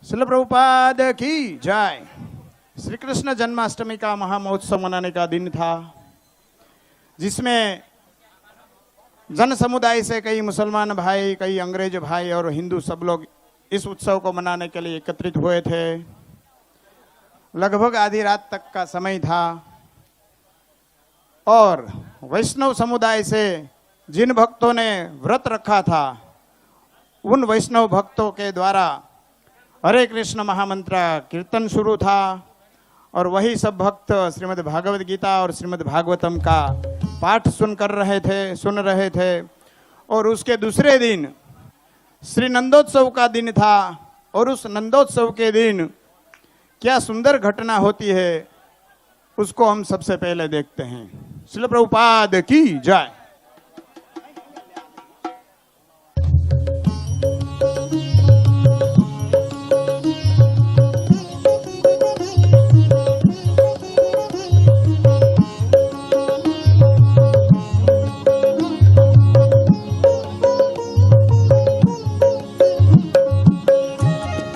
श्रील प्रभुपाद की जय। श्री कृष्ण जन्माष्टमी का महामहोत्सव मनाने का दिन था, जिसमें जन समुदाय से कई मुसलमान भाई, कई अंग्रेज भाई और हिंदू सब लोग इस उत्सव को मनाने के लिए एकत्रित हुए थे। लगभग आधी रात तक का समय था और वैष्णव समुदाय से जिन भक्तों ने व्रत रखा था, उन वैष्णव भक्तों के द्वारा हरे कृष्ण महामंत्र कीर्तन शुरू था और वही सब भक्त श्रीमद् भागवत गीता और श्रीमद् भागवतम का पाठ सुन रहे थे। और उसके दूसरे दिन श्री नंदोत्सव का दिन था और उस नंदोत्सव के दिन क्या सुंदर घटना होती है, उसको हम सबसे पहले देखते हैं। श्रील प्रभुपाद की जय।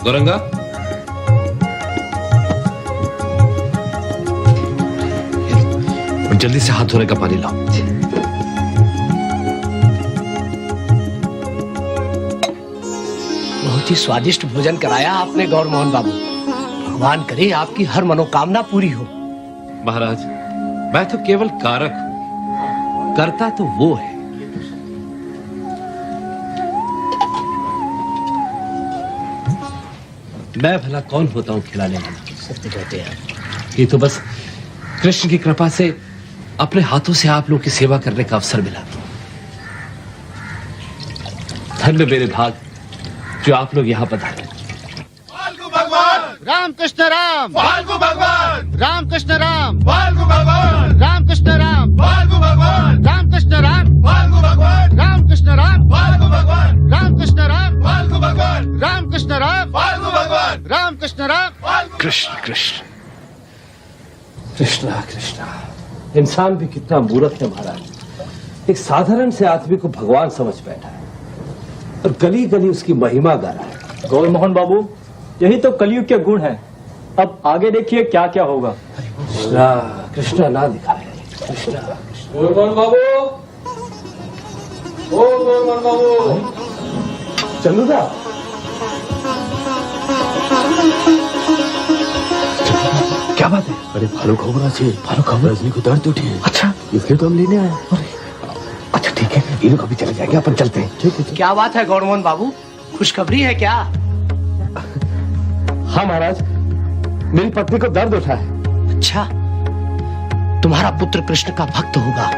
गौरंगा, जल्दी से हाथ धोने का पानी लाओ। बहुत ही स्वादिष्ट भोजन कराया आपने गौर मोहन बाबू। भगवान करे आपकी हर मनोकामना पूरी हो। महाराज, मैं तो केवल कारक हूं, करता तो वो है। मैं भला कौन होता हूं खिलाने वाला? सत्य कहते हैं। ये तो बस कृष्ण की कृपा से अपने हाथों से आप लोग की सेवा करने का अवसर मिला। धन्य मेरे भाग जो आप लोग यहाँ पधारे। फाल्गु भगवान राम कृष्ण राम, फाल्गु भगवान राम कृष्ण राम, फाल्गु भगवान राम कृष्ण राम, फाल्गु भगवान राम कृष्ण राम, फाल्गु भगवान राम कृष्ण राम, फाल्गु भगवान राम कृष्ण राम, फाल्गु भगवान राम कृष्ण राम, फाल्गु भगवान राम कृष्ण राम, फाल्गु कृष्ण कृष्ण कृष्णा कृष्णा। इंसान भी कितना मूर्ख है महाराज। एक साधारण से आदमी को भगवान समझ बैठा है और गली गली उसकी महिमा गा रहा है। गौर मोहन बाबू, यही तो कलयुग के गुण हैं। अब आगे देखिए क्या क्या होगा। कृष्णा कृष्णा ना दिखाए। कृष्णा मोहन बाबू, ओ मोहन बाबू, चंदूदा, क्या बात है? अरे भालू खबर আছে, भालू खबर? रजनी को दर्द उठी है। अच्छा, इसलिए तो हम लेने आए। अच्छा ठीक है, ये लोग अभी चले जाएंगे, अपन चलते हैं। ठीक है। क्या बात है गौर मोहन बाबू, खुशखबरी है क्या? हाँ महाराज, मेरी पत्नी को दर्द उठा है। अच्छा, तुम्हारा पुत्र कृष्ण का भक्त होगा।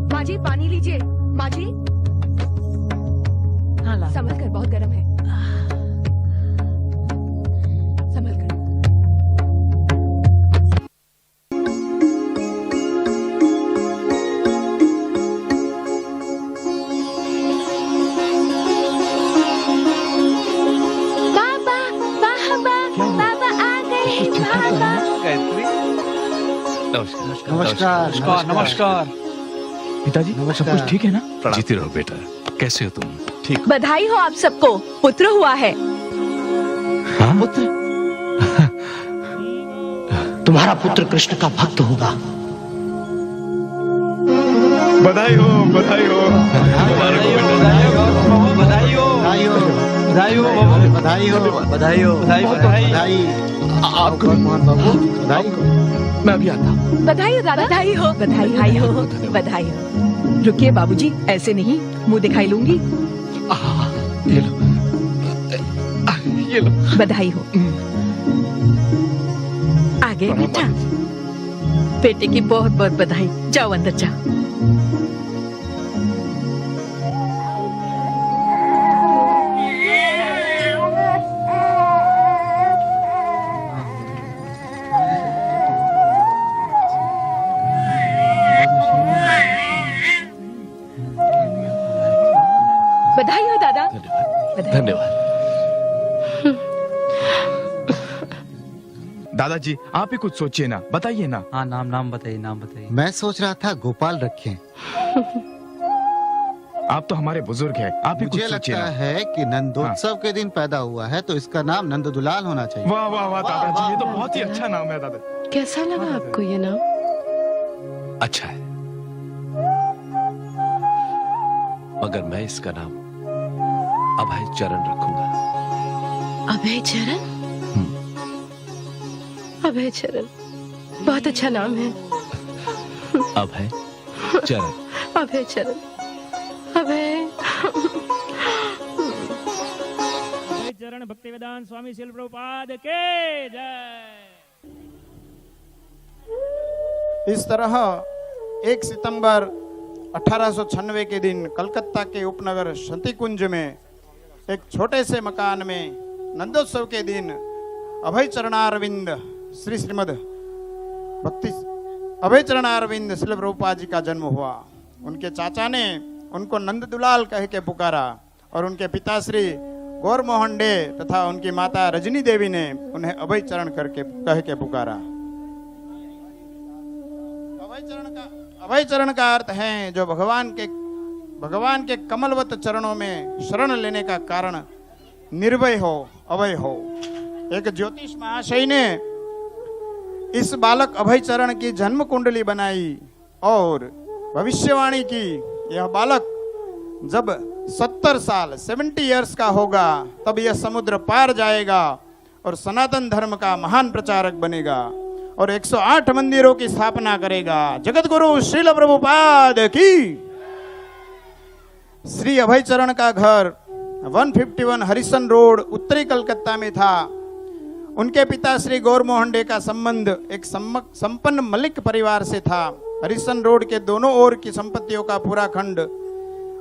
माजी पानी लीजिए। माजी, हाँ ला। संभल कर, बहुत गर्म है। संभल कर। बाबा, बाबा आ गए। बाबा, नमस्कार। नमस्कार। पिताजी, सब कुछ ठीक है ना? जीते रहो बेटा। कैसे हो तुम? ठीक। बधाई हो आप सबको, पुत्र हुआ है। पुत्र? तुम्हारा पुत्र कृष्ण का भक्त होगा। बधाई हो, बधाई हो, बधाई हो, बधाई हो, बधाई हो, बधाई हो, बधाई हो, बधाई। आपको मोहन बाबू, बधाई। मैं अभी आता हूँ। बधाई हो दादा। बधाई हो, बधाई हो, बधाई हो। रुकिए बाबूजी, ऐसे नहीं, मुंह दिखाई लूंगी। ये लो, ये लो। बधाई हो। आ गए बेटा, बेटे की बहुत बहुत बधाई। जाओ अंदर जाओ। बधाई हो दादा। बधाई। धन्यवाद। दादाजी आप ही कुछ सोचिए ना, बताइए ना। हाँ, नाम बताइए, नाम बताइए। मैं सोच रहा था गोपाल रखें। आप तो हमारे बुजुर्ग हैं, आप ही कुछ मुझे सोचिए लगता ना। है कि नंदोत्सव के दिन पैदा हुआ है, तो इसका नाम नंद दुलाल होना चाहिए। वाह वाह वाह दादाजी, ये तो बहुत ही अच्छा नाम है दादा। कैसा लगा आपको ये नाम? अच्छा है, मगर मैं इसका नाम अभय चरण रखूंगा। अभय चरण? अभय चरण बहुत अच्छा नाम है। अभय चरण। अभय चरण। अभय चरण भक्तिवेदांत स्वामी श्रील प्रभुपाद के जय। इस तरह 1 सितंबर 1896 के दिन कलकत्ता के उपनगर शंतिकुंज में एक छोटे से मकान में नंदोत्सव के दिन अभय चरणारविंद श्रीमद भक्ति अभय चरणारविंद श्रील प्रभुपाद जी का जन्म हुआ। उनके चाचा ने उनको नंद दुलाल कह के पुकारा और उनके पिता श्री गौर मोहन डे तथा उनकी माता रजनी देवी ने उन्हें अभय चरण कह के पुकारा। अभय चरण का अर्थ है जो भगवान के कमलवत चरणों में शरण लेने का कारण निर्भय हो, अभय हो। एक ज्योतिष महाशय ने इस बालक अभय चरण की जन्म कुंडली बनाई और भविष्यवाणी की, यह बालक जब 70 साल 70 इयर्स का होगा तब यह समुद्र पार जाएगा और सनातन धर्म का महान प्रचारक बनेगा और 108 मंदिरों की स्थापना करेगा। जगत गुरु श्रील प्रभुपाद की। श्री अभय चरण का घर 151 हरिसन रोड उत्तरी कलकत्ता में था। उनके पिता श्री गौर मोहन डे का संबंध एक संपन्न मलिक परिवार से था। हरिसन रोड के दोनों ओर की संपत्तियों का पूरा खंड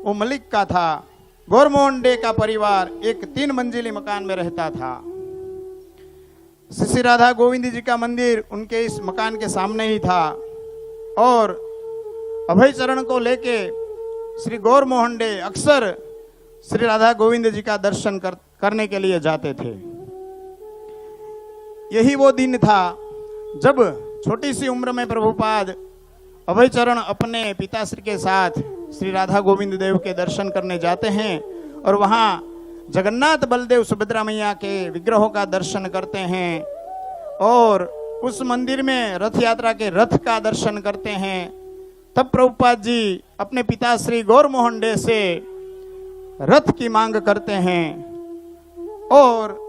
वो मलिक का था। गौर मोहन डे का परिवार एक 3 मंजिली मकान में रहता था। श्री राधा गोविंद जी का मंदिर उनके इस मकान के सामने ही था और अभय चरण को लेके श्री गौर मोहन डे अक्सर श्री राधा गोविंद जी का दर्शन करने के लिए जाते थे। यही वो दिन था जब छोटी सी उम्र में प्रभुपाद अभय चरण अपने पिताश्री के साथ श्री राधा गोविंद देव के दर्शन करने जाते हैं और वहाँ जगन्नाथ बलदेव सुभद्रा मैया के विग्रहों का दर्शन करते हैं और उस मंदिर में रथ यात्रा के रथ का दर्शन करते हैं। तब प्रभुपाद जी अपने पिताश्री गौर मोहन डे से रथ की मांग करते हैं और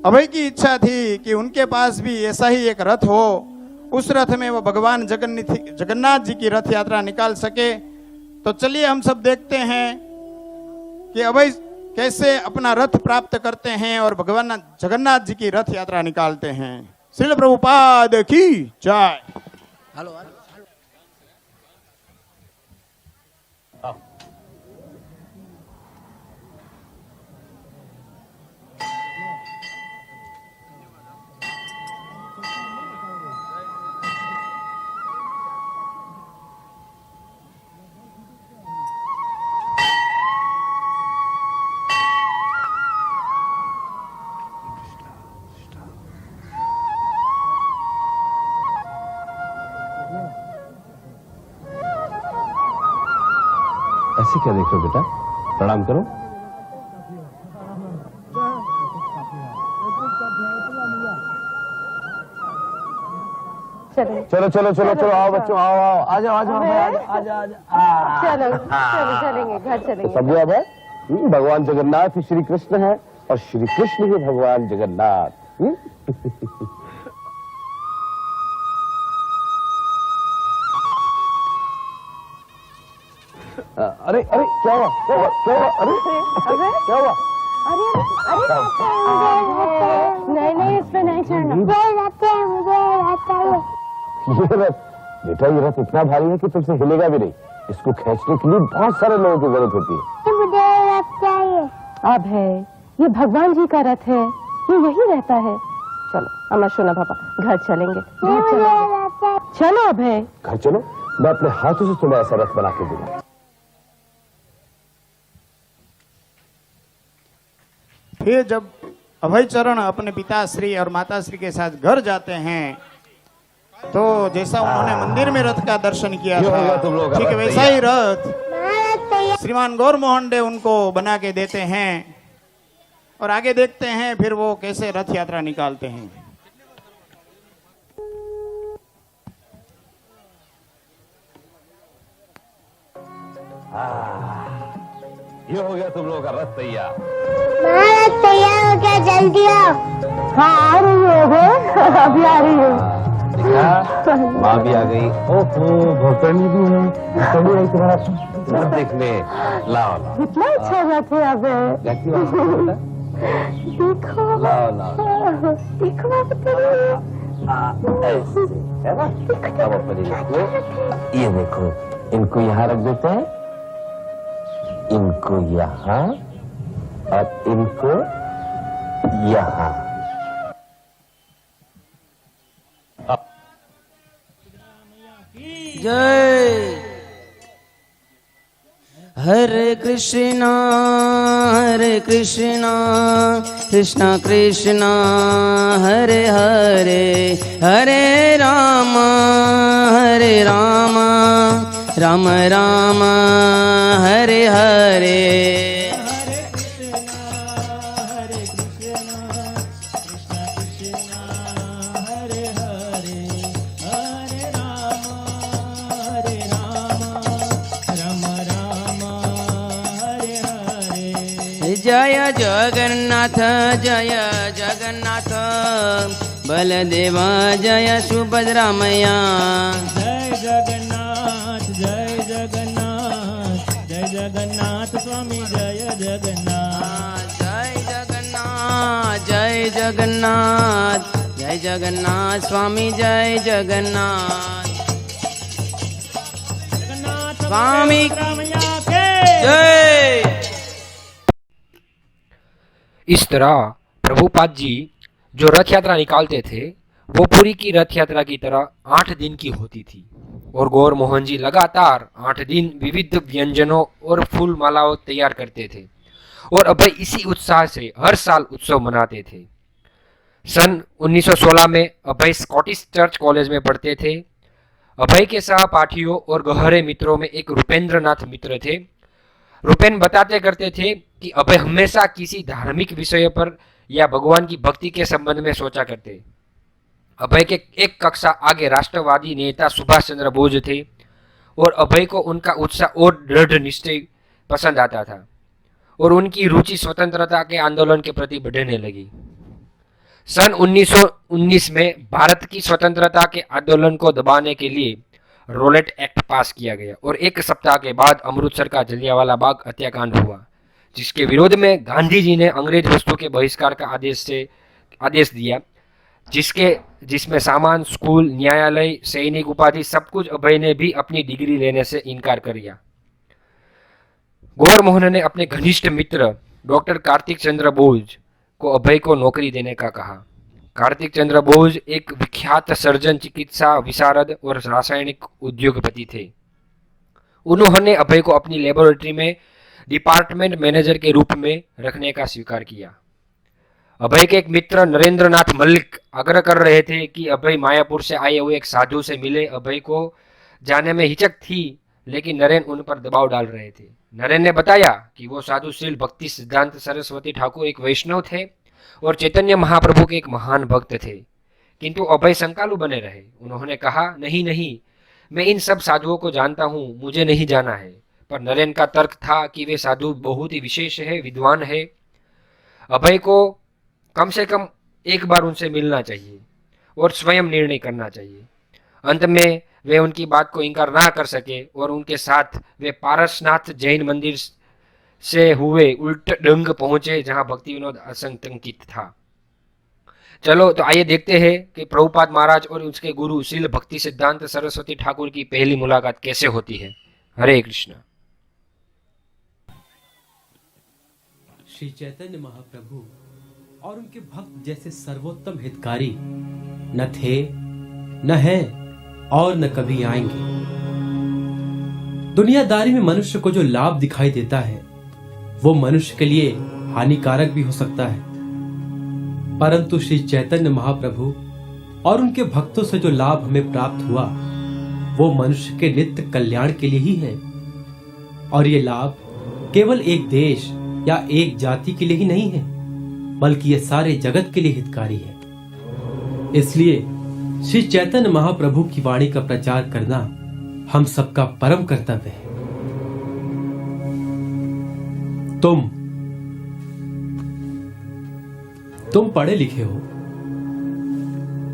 अभय की इच्छा थी कि उनके पास भी ऐसा ही एक रथ हो, उस रथ में वो भगवान जगन्नाथ जी की रथ यात्रा निकाल सके। तो चलिए हम सब देखते हैं कि अभय कैसे अपना रथ प्राप्त करते हैं और भगवान जगन्नाथ जी की रथ यात्रा निकालते हैं। श्रील प्रभुपाद की जय। ऐसे क्या देख रहे हो बेटा? प्रणाम करो। चलो चलो चलो चलो, आओ बच्चों, आओ आओ, आ जाओ आ जाओ आ जाओ। चलो चलो चलेंगे, घर चलेंगे। समझे अब? भगवान जगन्नाथ ही श्री कृष्ण है और श्री कृष्ण ही भगवान जगन्नाथ। अरे अरे क्या हुआ क्या हुआ क्या हुआ? अरे क्या हुआ? नहीं नहीं इसमें नहीं चढ़ना। ये रथ बेटा, ये रथ इतना भारी है कि तुमसे हिलेगा भी नहीं। इसको खींचने के लिए बहुत सारे लोगों की जरूरत होती है। मुझे रथ चाहिए। अब है ये भगवान जी का रथ है, ये यही रहता है। चलो अमर सोना पापा, घर चलेंगे, घर चलेंगे। चलो अब है घर चलो, मैं अपने हाथों से तुम्हें ऐसा रथ बना के दूंगा। फिर जब अभय चरण अपने पिताश्री और माताश्री के साथ घर जाते हैं तो जैसा उन्होंने मंदिर में रथ का दर्शन किया ये होगा तुम था, लोगों का ठीक रथ वैसा ही रथ श्रीमान गौर मोहन डे उनको बना के देते हैं। और आगे देखते हैं फिर वो कैसे रथ यात्रा निकालते हैं। ये हो गया तुम लोगों का रथ तैयार। तैयार हो गया, जल्दी आओ। हाँ आ रही हो, अभी आ रही हूँ। माँ भी आ गई। ओहो, भोकरनी भी है। चलिए भाई तुम्हारा रथ देखने। लाओ लाओ। कितना अच्छा रथ है अब। कैसी बात है? देखो लाओ लाओ। देखो ऐसे है ना? अब अपनी देखो, ये देखो, इनको यहाँ रख देते हैं, इनको यहाँ और इनको यहाँ। जय हरे कृष्णा कृष्णा कृष्णा हरे हरे, हरे राम राम राम हरे हरे। जय जगन्नाथ जय जगन्नाथ, बलदेवा जय सुभद्रा मैया। जय जगन्नाथ जय जगन्नाथ, जय जगन्नाथ स्वामी जय जगन्नाथ। जय जगन्नाथ जय जगन्नाथ, जय जगन्नाथ स्वामी जय जगन्नाथ। स्वामी जय। इस तरह प्रभुपाद जी जो रथ यात्रा निकालते थे वो पूरी की रथ यात्रा की तरह 8 दिन की होती थी और गौर मोहन जी लगातार 8 दिन विविध व्यंजनों और फूल मालाओं तैयार करते थे और अभय इसी उत्साह से हर साल उत्सव मनाते थे। सन 1916 में अभय स्कॉटिश चर्च कॉलेज में पढ़ते थे। अभय के सहपाठियों और गहरे मित्रों में एक रुपेंद्र नाथ मित्र थे। रुपेन बताते करते थे कि अभय हमेशा किसी धार्मिक विषय पर या भगवान की भक्ति के संबंध में सोचा करते। अभय के एक कक्षा आगे राष्ट्रवादी नेता सुभाष चंद्र बोस थे और अभय को उनका उत्साह और दृढ़ निश्चय पसंद आता था और उनकी रुचि स्वतंत्रता के आंदोलन के प्रति बढ़ने लगी। सन 1919 में भारत की स्वतंत्रता के आंदोलन को दबाने के लिए रोलेट एक्ट पास किया गया और एक सप्ताह के बाद अमृतसर का जलियांवाला बाग हत्याकांड हुआ, जिसके विरोध में गांधी जी ने अंग्रेज वस्तु के बहिष्कार का आदेश दिया, जिसमें सामान, स्कूल, न्यायालय, सैनिक उपाधि सब कुछ अभय ने भी अपनी डिग्री लेने से इनकार कर दिया। गौर मोहन ने अपने घनिष्ठ मित्र डॉक्टर कार्तिक चंद्र बोस को अभय को नौकरी देने का कहा। कार्तिक चंद्र बोस एक विख्यात सर्जन, चिकित्सा विशारद और रासायनिक उद्योगपति थे। उन्होंने अभय को अपनी लेबोरेटरी में डिपार्टमेंट मैनेजर के रूप में रखने का स्वीकार किया। अभय के एक मित्र नरेंद्र नाथ मल्लिक आग्रह कर रहे थे कि अभय मायापुर से आए हुए एक साधु से मिले। अभय को जाने में हिचक थी, लेकिन नरेन उन पर दबाव डाल रहे थे। नरेन ने बताया कि वो साधु श्री भक्ति सिद्धांत सरस्वती ठाकुर एक वैष्णव थे और चैतन्य महाप्रभु के एक महान भक्त थे, किंतु अभय शंकालु बने रहे। उन्होंने कहा, नहीं नहीं, मैं इन सब साधुओं को जानता हूँ, मुझे नहीं जाना है। पर नरेन का तर्क था कि वे साधु बहुत ही विशेष है, विद्वान है, अभय को कम से कम एक बार उनसे मिलना चाहिए और स्वयं निर्णय करना चाहिए। अंत में वे उनकी बात को इनकार ना कर सके और उनके साथ वे पारसनाथ जैन मंदिर से हुए उल्ट ढंग पहुंचे जहां भक्ति विनोद असंतंकित था। चलो तो आइए देखते हैं कि प्रभुपाद महाराज और उसके गुरु श्रील भक्ति सिद्धांत सरस्वती ठाकुर की पहली मुलाकात कैसे होती है। हरे कृष्ण। श्री चैतन्य महाप्रभु और उनके भक्त जैसे सर्वोत्तम हितकारी न थे, न है और न कभी आएंगे। दुनियादारी में मनुष्य को जो लाभ दिखाई देता है वो मनुष्य के लिए हानिकारक भी हो सकता है, परंतु श्री चैतन्य महाप्रभु और उनके भक्तों से जो लाभ हमें प्राप्त हुआ वो मनुष्य के नित्य कल्याण के लिए ही है। और ये लाभ केवल एक देश या एक जाति के लिए ही नहीं है, बल्कि ये सारे जगत के लिए हितकारी है। इसलिए श्री चैतन्य महाप्रभु की वाणी का प्रचार करना हम सबका परम कर्तव्य है। तुम पढ़े लिखे हो,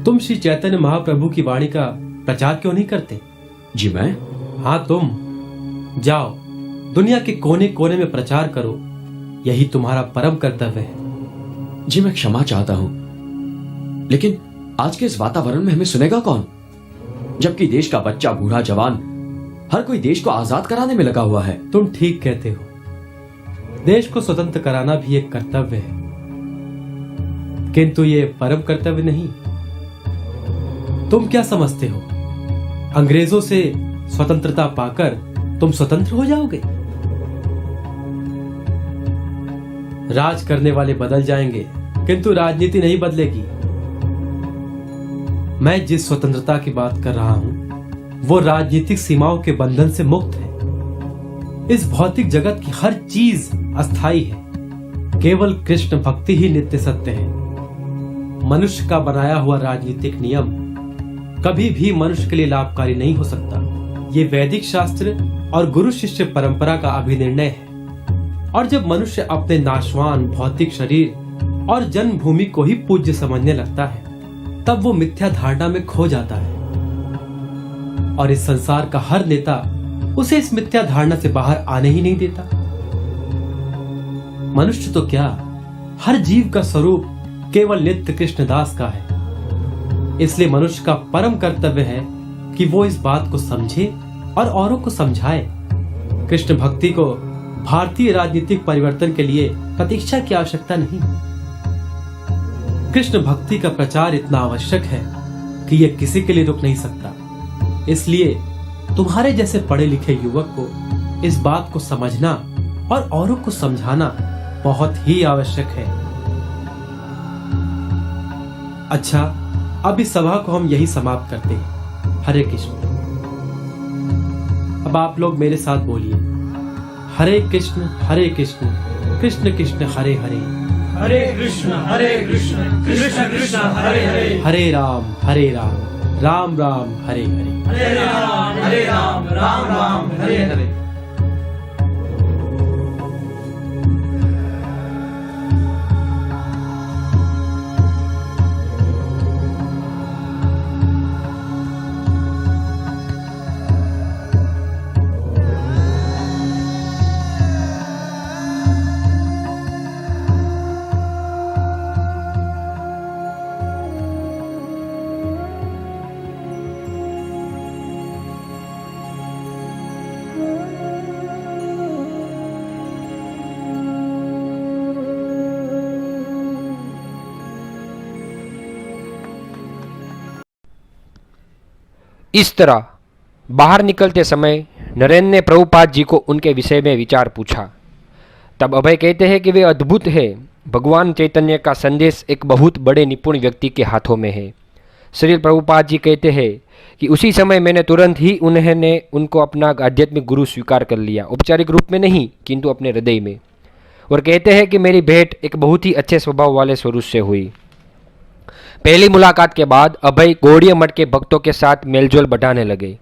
तुम श्री चैतन्य महाप्रभु की वाणी का प्रचार क्यों नहीं करते? जी मैं? हाँ, तुम जाओ दुनिया के कोने कोने में प्रचार करो, यही तुम्हारा परम कर्तव्य है। जी मैं क्षमा चाहता हूं, लेकिन आज के इस वातावरण में हमें सुनेगा कौन, जबकि देश का बच्चा बूढ़ा जवान हर कोई देश को आजाद कराने में लगा हुआ है। तुम ठीक कहते हो, देश को स्वतंत्र कराना भी एक कर्तव्य है, किंतु ये परम कर्तव्य नहीं। तुम क्या समझते हो, अंग्रेजों से स्वतंत्रता पाकर तुम स्वतंत्र हो जाओगे? राज करने वाले बदल जाएंगे, किंतु राजनीति नहीं बदलेगी। मैं जिस स्वतंत्रता की बात कर रहा हूं वो राजनीतिक सीमाओं के बंधन से मुक्त है। इस भौतिक जगत की हर चीज अस्थायी है, केवल कृष्ण भक्ति ही नित्य सत्य है। मनुष्य का बनाया हुआ राजनीतिक नियम कभी भी मनुष्य के लिए लाभकारी नहीं हो सकता। ये वैदिक शास्त्र और गुरु शिष्य परंपरा का अभिनिर्णय है। और जब मनुष्य अपने नाशवान भौतिक शरीर और जन्मभूमि को ही पूज्य समझने लगता है, तब वो मिथ्या धारणा में खो जाता है। और इस संसार का हर नेता उसे इस मिथ्या धारणा से बाहर आने ही नहीं देता। मनुष्य तो क्या, हर जीव का स्वरूप केवल नित्य कृष्णदास का है। इसलिए मनुष्य का परम कर्तव्य है कि वो इस बात को समझे और औरों को समझाए। कृष्ण भक्ति को भारतीय राजनीतिक परिवर्तन के लिए प्रतीक्षा की आवश्यकता नहीं। कृष्ण भक्ति का प्रचार इतना आवश्यक है कि यह किसी के लिए रुक नहीं सकता। इसलिए तुम्हारे जैसे पढ़े लिखे युवक को इस बात को समझना और औरों को समझाना बहुत ही आवश्यक है। अच्छा, अब इस सभा को हम यही समाप्त करते हैं। हरे कृष्ण। अब आप लोग मेरे साथ बोलिए, हरे कृष्ण कृष्ण कृष्ण हरे हरे, हरे कृष्ण कृष्ण कृष्ण हरे हरे, हरे राम राम राम हरे हरे, हरे राम राम हरे हरे। इस तरह बाहर निकलते समय नरेंद्र ने प्रभुपाद जी को उनके विषय में विचार पूछा। तब अभय कहते हैं कि वे अद्भुत है। भगवान चैतन्य का संदेश एक बहुत बड़े निपुण व्यक्ति के हाथों में है। श्री प्रभुपाद जी कहते हैं कि उसी समय मैंने तुरंत ही उनको अपना आध्यात्मिक गुरु स्वीकार कर लिया, औपचारिक रूप में नहीं किंतु अपने हृदय में। और कहते हैं कि मेरी भेंट एक बहुत ही अच्छे स्वभाव वाले स्वरूप से हुई। पहली मुलाकात के बाद अभय गौड़ीय मठ के भक्तों के साथ मेलजोल बढ़ाने लगे।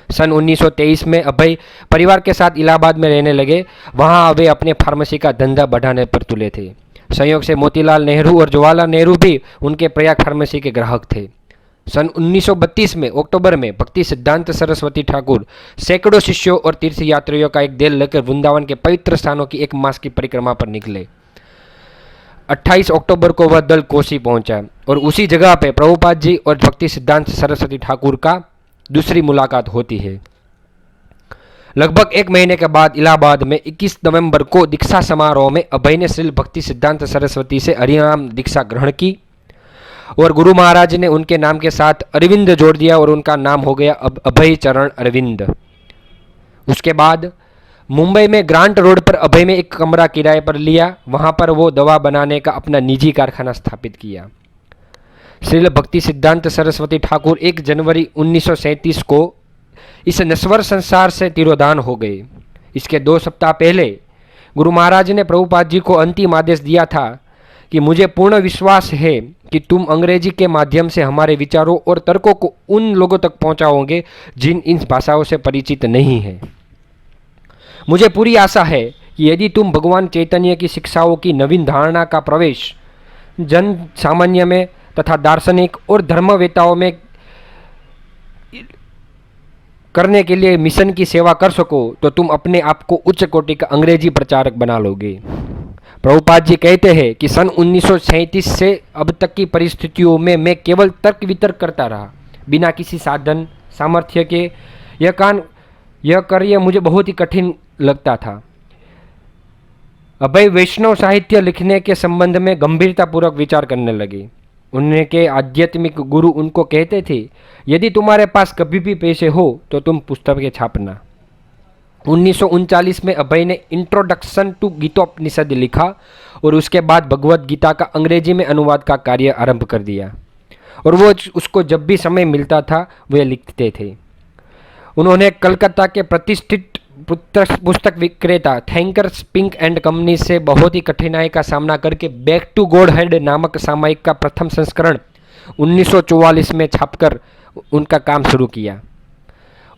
सन 1923 में अभय परिवार के साथ इलाहाबाद में रहने लगे। वहाँ वे अपने फार्मेसी का धंधा बढ़ाने पर तुले थे। संयोग से मोतीलाल नेहरू और जवाहरलाल नेहरू भी उनके प्रयाग फार्मेसी के ग्राहक थे। सन 1932 में अक्टूबर में भक्ति सिद्धांत सरस्वती ठाकुर सैकड़ों शिष्यों और तीर्थयात्रियों का एक दल लेकर वृंदावन के पवित्र स्थानों की एक मास की परिक्रमा पर निकले। 28 अक्टूबर को वह दल कोसी पहुंचा और उसी जगह पे प्रभुपाद जी और भक्ति सिद्धांत सरस्वती ठाकुर का दूसरी मुलाकात होती है। लगभग एक महीने के बाद इलाहाबाद में 21 नवंबर को दीक्षा समारोह में अभय ने श्री भक्ति सिद्धांत सरस्वती से हरिनाम दीक्षा ग्रहण की और गुरु महाराज ने उनके नाम के साथ अरविंद जोड़ दिया और उनका नाम हो गया अब अभय चरण अरविंद। उसके बाद मुंबई में ग्रांट रोड पर अभय में एक कमरा किराए पर लिया। वहां पर वो दवा बनाने का अपना निजी कारखाना स्थापित किया। श्रील भक्ति सिद्धांत सरस्वती ठाकुर 1 जनवरी 1937 को इस नश्वर संसार से तिरोधान हो गए। इसके 2 सप्ताह पहले गुरु महाराज ने प्रभुपाद जी को अंतिम आदेश दिया था कि मुझे पूर्ण विश्वास है कि तुम अंग्रेजी के माध्यम से हमारे विचारों और तर्कों को उन लोगों तक पहुंचाओगे जिन इन भाषाओं से परिचित नहीं हैं। मुझे पूरी आशा है कि यदि तुम भगवान चैतन्य की शिक्षाओं की नवीन धारणा का प्रवेश जन सामान्य में तथा दार्शनिक और धर्मवेताओं में करने के लिए मिशन की सेवा कर सको तो तुम अपने आप को उच्च कोटि का अंग्रेजी प्रचारक बना लोगे। प्रभुपाद जी कहते हैं कि सन 1937 से अब तक की परिस्थितियों में मैं केवल तर्क वितर्क करता रहा, बिना किसी साधन सामर्थ्य के। यह कार्य मुझे बहुत ही कठिन लगता था। अभय वैष्णव साहित्य लिखने के संबंध में गंभीरतापूर्वक विचार करने लगे। उनके आध्यात्मिक गुरु उनको कहते थे, यदि तुम्हारे पास कभी भी पैसे हो तो तुम पुस्तकें छापना। 1939 में अभय ने इंट्रोडक्शन टू गीतोपनिषद लिखा और उसके बाद भगवत गीता का अंग्रेजी में अनुवाद का कार्य आरंभ कर दिया और वो उसको जब भी समय मिलता था वे लिखते थे। उन्होंने कलकत्ता के प्रतिष्ठित पुस्तक विक्रेता थैंकर स्पिंक एंड कंपनी से बहुत ही कठिनाई का सामना करके बैक टू गॉड हेड नामक सामयिक का प्रथम संस्करण 1944 में छापकर उनका काम शुरू किया।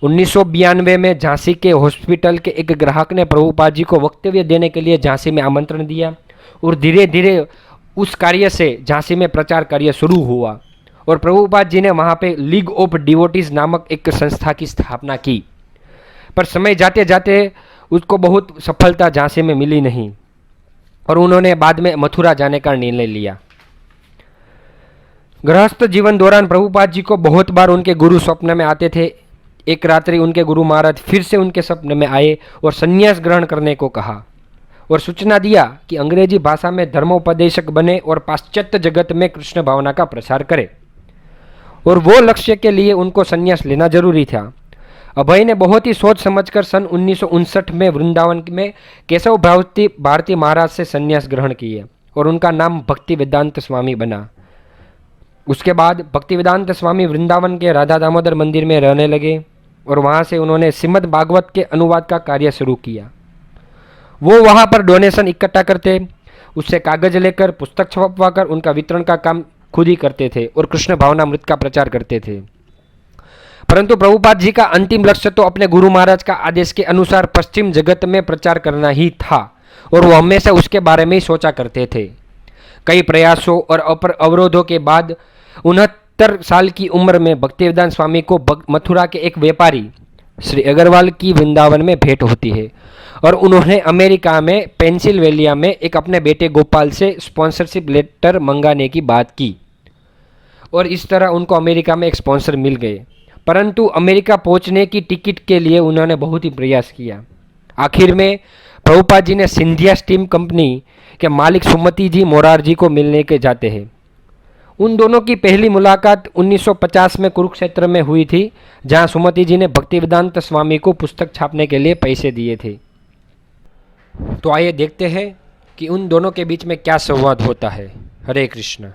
1992 में झांसी के हॉस्पिटल के एक ग्राहक ने प्रभुपाद जी को वक्तव्य देने के लिए झांसी में आमंत्रण दिया और धीरे धीरे उस कार्य से झांसी में प्रचार कार्य शुरू हुआ और प्रभुपाद जी ने वहाँ पे लीग ऑफ डिवोटीज नामक एक संस्था की स्थापना की। पर समय जाते जाते उसको बहुत सफलता झांसी में मिली नहीं और उन्होंने बाद में मथुरा जाने का निर्णय लिया। गृहस्थ जीवन दौरान प्रभुपाद जी को बहुत बार उनके गुरु स्वप्न में आते थे। एक रात्रि उनके गुरु महाराज फिर से उनके स्वप्न में आए और संन्यास ग्रहण करने को कहा और सूचना दिया कि अंग्रेजी भाषा में धर्मोपदेशक बने और पाश्चात्य जगत में कृष्ण भावना का प्रसार करे और वो लक्ष्य के लिए उनको संन्यास लेना जरूरी था। अभय ने बहुत ही सोच समझकर सन 1959 में वृंदावन में केशव भारती महाराज से संन्यास ग्रहण किए और उनका नाम भक्ति वेदांत स्वामी बना। उसके बाद भक्ति वेदांत स्वामी वृंदावन के राधा दामोदर मंदिर में रहने लगे और वहाँ से उन्होंने श्रीमद् भागवत के अनुवाद का कार्य शुरू किया। वो वहाँ पर डोनेशन इकट्ठा करते, उससे कागज लेकर पुस्तक छपवाकर उनका वितरण का काम खुद ही करते थे और कृष्ण भावनामृत का प्रचार करते थे। परंतु प्रभुपाद जी का अंतिम लक्ष्य तो अपने गुरु महाराज का आदेश के अनुसार पश्चिम जगत में प्रचार करना ही था और वो हमेशा उसके बारे में ही सोचा करते थे। कई प्रयासों और अवरोधों के बाद 69 साल की उम्र में भक्तिवेदांत स्वामी को मथुरा के एक व्यापारी श्री अग्रवाल की वृंदावन में भेंट होती है और उन्होंने अमेरिका में पेंसिल्वेनिया में एक अपने बेटे गोपाल से स्पॉन्सरशिप लेटर मंगाने की बात की और इस तरह उनको अमेरिका में एक स्पॉन्सर मिल गए। परंतु अमेरिका पहुंचने की टिकट के लिए उन्होंने बहुत ही प्रयास किया। आखिर में प्रभुपाद जी ने सिंधिया स्टीम कंपनी के मालिक सुमति जी मोरारजी को मिलने के जाते हैं। उन दोनों की पहली मुलाकात 1950 में कुरुक्षेत्र में हुई थी, जहां सुमति जी ने भक्तिवेदांत स्वामी को पुस्तक छापने के लिए पैसे दिए थे। तो आइए देखते हैं कि उन दोनों के बीच में क्या संवाद होता है। हरे कृष्ण।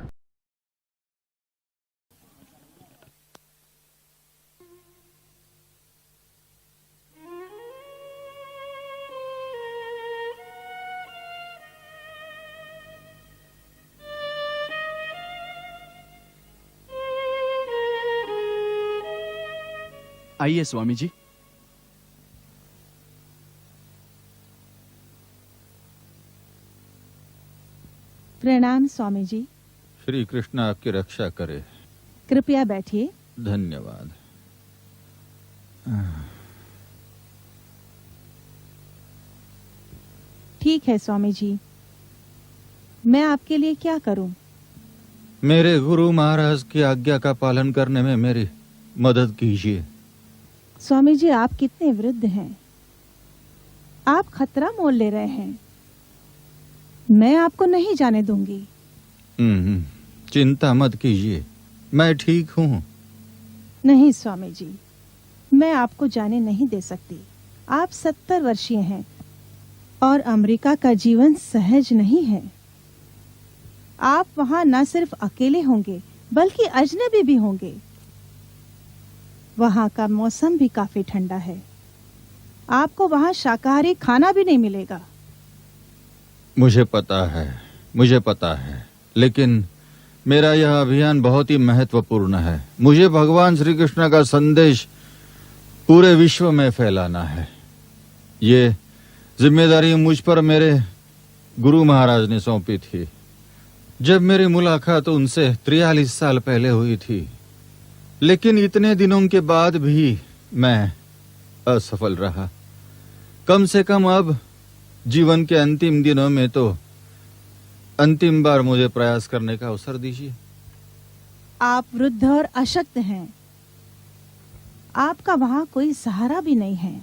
आइए स्वामी जी। प्रणाम स्वामी जी। श्री कृष्ण आपकी रक्षा करे। कृपया बैठिए। धन्यवाद। ठीक है स्वामी जी, मैं आपके लिए क्या करूं? मेरे गुरु महाराज की आज्ञा का पालन करने में मेरी मदद कीजिए। स्वामी जी, आप कितने वृद्ध हैं, आप खतरा मोल ले रहे हैं। मैं आपको नहीं जाने दूंगी। चिंता मत कीजिए, मैं ठीक हूँ। नहीं स्वामी जी, मैं आपको जाने नहीं दे सकती। आप 70 वर्षीय हैं और अमेरिका का जीवन सहज नहीं है। आप वहां न सिर्फ अकेले होंगे बल्कि अजनबी भी होंगे। वहां का मौसम भी काफी ठंडा है। आपको वहां शाकाहारी खाना भी नहीं मिलेगा। मुझे पता है, लेकिन मेरा यह अभियान बहुत ही महत्वपूर्ण है। मुझे भगवान श्री कृष्ण का संदेश पूरे विश्व में फैलाना है। ये जिम्मेदारी मुझ पर मेरे गुरु महाराज ने सौंपी थी जब मेरी मुलाकात उनसे 43 साल पहले हुई थी। लेकिन इतने दिनों के बाद भी मैं असफल रहा। कम से कम अब जीवन के अंतिम दिनों में तो अंतिम बार मुझे प्रयास करने का अवसर दीजिए। आप वृद्ध और अशक्त हैं। आपका वहां कोई सहारा भी नहीं है।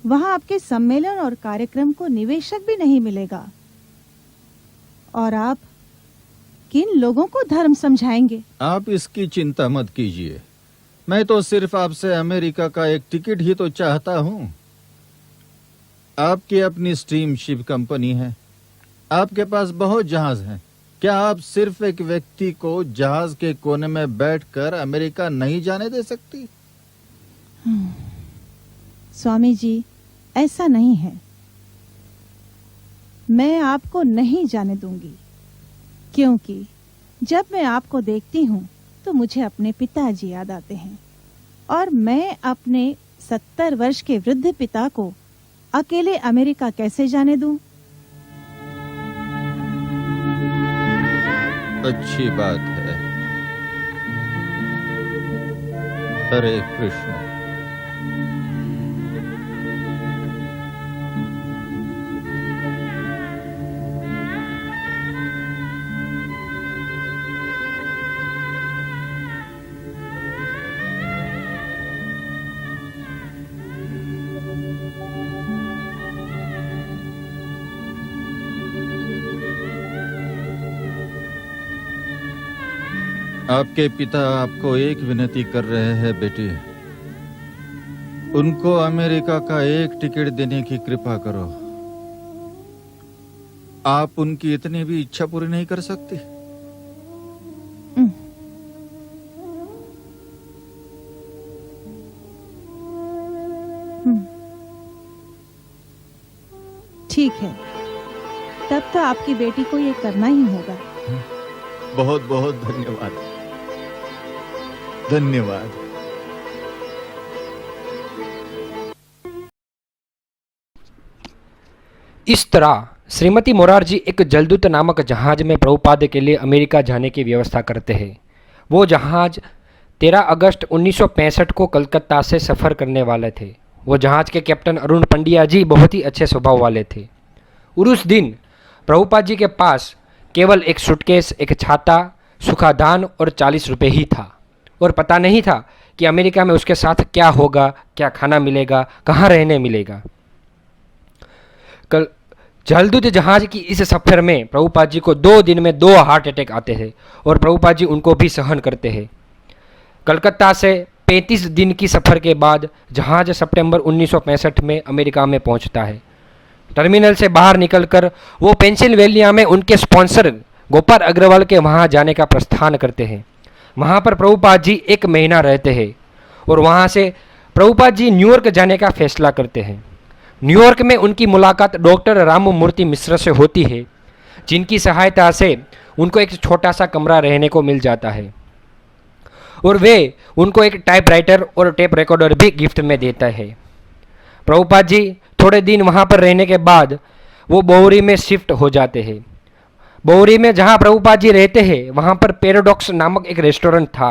वहां आपके सम्मेलन और कार्यक्रम को निवेशक भी नहीं मिलेगा। और आप किन लोगों को धर्म समझाएंगे? आप इसकी चिंता मत कीजिए। मैं तो सिर्फ आपसे अमेरिका का एक टिकट ही तो चाहता हूँ। आपकी अपनी स्टीमशिप कंपनी है, आपके पास बहुत जहाज हैं। क्या आप सिर्फ एक व्यक्ति को जहाज के कोने में बैठकर अमेरिका नहीं जाने दे सकती? स्वामी जी, ऐसा नहीं है। मैं आपको नहीं जाने दूंगी, क्योंकि जब मैं आपको देखती हूँ तो मुझे अपने पिताजी याद आते हैं। और मैं अपने 70 वर्ष के वृद्ध पिता को अकेले अमेरिका कैसे जाने दूं? अच्छी बात है। हरे कृष्ण। आपके पिता आपको एक विनती कर रहे हैं बेटी। उनको अमेरिका का एक टिकट देने की कृपा करो। आप उनकी इतनी भी इच्छा पूरी नहीं कर सकती? ठीक है, तब तो आपकी बेटी को ये करना ही होगा। बहुत बहुत धन्यवाद। धन्यवाद। इस तरह श्रीमती मोरारजी एक जलदूत नामक जहाज में प्रभुपाद के लिए अमेरिका जाने की व्यवस्था करते हैं। वो जहाज 13 अगस्त 1965 को कलकत्ता से सफ़र करने वाले थे। वो जहाज के कैप्टन अरुण पंड्या जी बहुत ही अच्छे स्वभाव वाले थे। और उस दिन प्रभुपाद जी के पास केवल एक सूटकेस, एक छाता, सूखा दान और 40 रुपये ही था। और पता नहीं था कि अमेरिका में उसके साथ क्या होगा, क्या खाना मिलेगा, कहाँ रहने मिलेगा। कल जलदूत जहाज की इस सफ़र में प्रभुपाद जी को 2 दिन में 2 हार्ट अटैक आते हैं और प्रभुपाद जी उनको भी सहन करते हैं। कलकत्ता से 35 दिन की सफ़र के बाद जहाज सितंबर 1965 में अमेरिका में पहुंचता है। टर्मिनल से बाहर निकलकर वो पेंसिल्वेनिया में उनके स्पॉन्सर गोपाल अग्रवाल के वहाँ जाने का प्रस्थान करते हैं। वहाँ पर प्रभुपाद जी 1 महीना रहते हैं और वहाँ से प्रभुपाद जी न्यूयॉर्क जाने का फैसला करते हैं। न्यूयॉर्क में उनकी मुलाकात डॉक्टर राममूर्ति मिश्र से होती है, जिनकी सहायता से उनको एक छोटा सा कमरा रहने को मिल जाता है और वे उनको एक टाइपराइटर और टेप रिकॉर्डर भी गिफ्ट में देता है। प्रभुपाद जी थोड़े दिन वहाँ पर रहने के बाद वो बोरी में शिफ्ट हो जाते हैं। बोहरी में जहां प्रभुपाद जी रहते हैं वहां पर पैराडॉक्स नामक एक रेस्टोरेंट था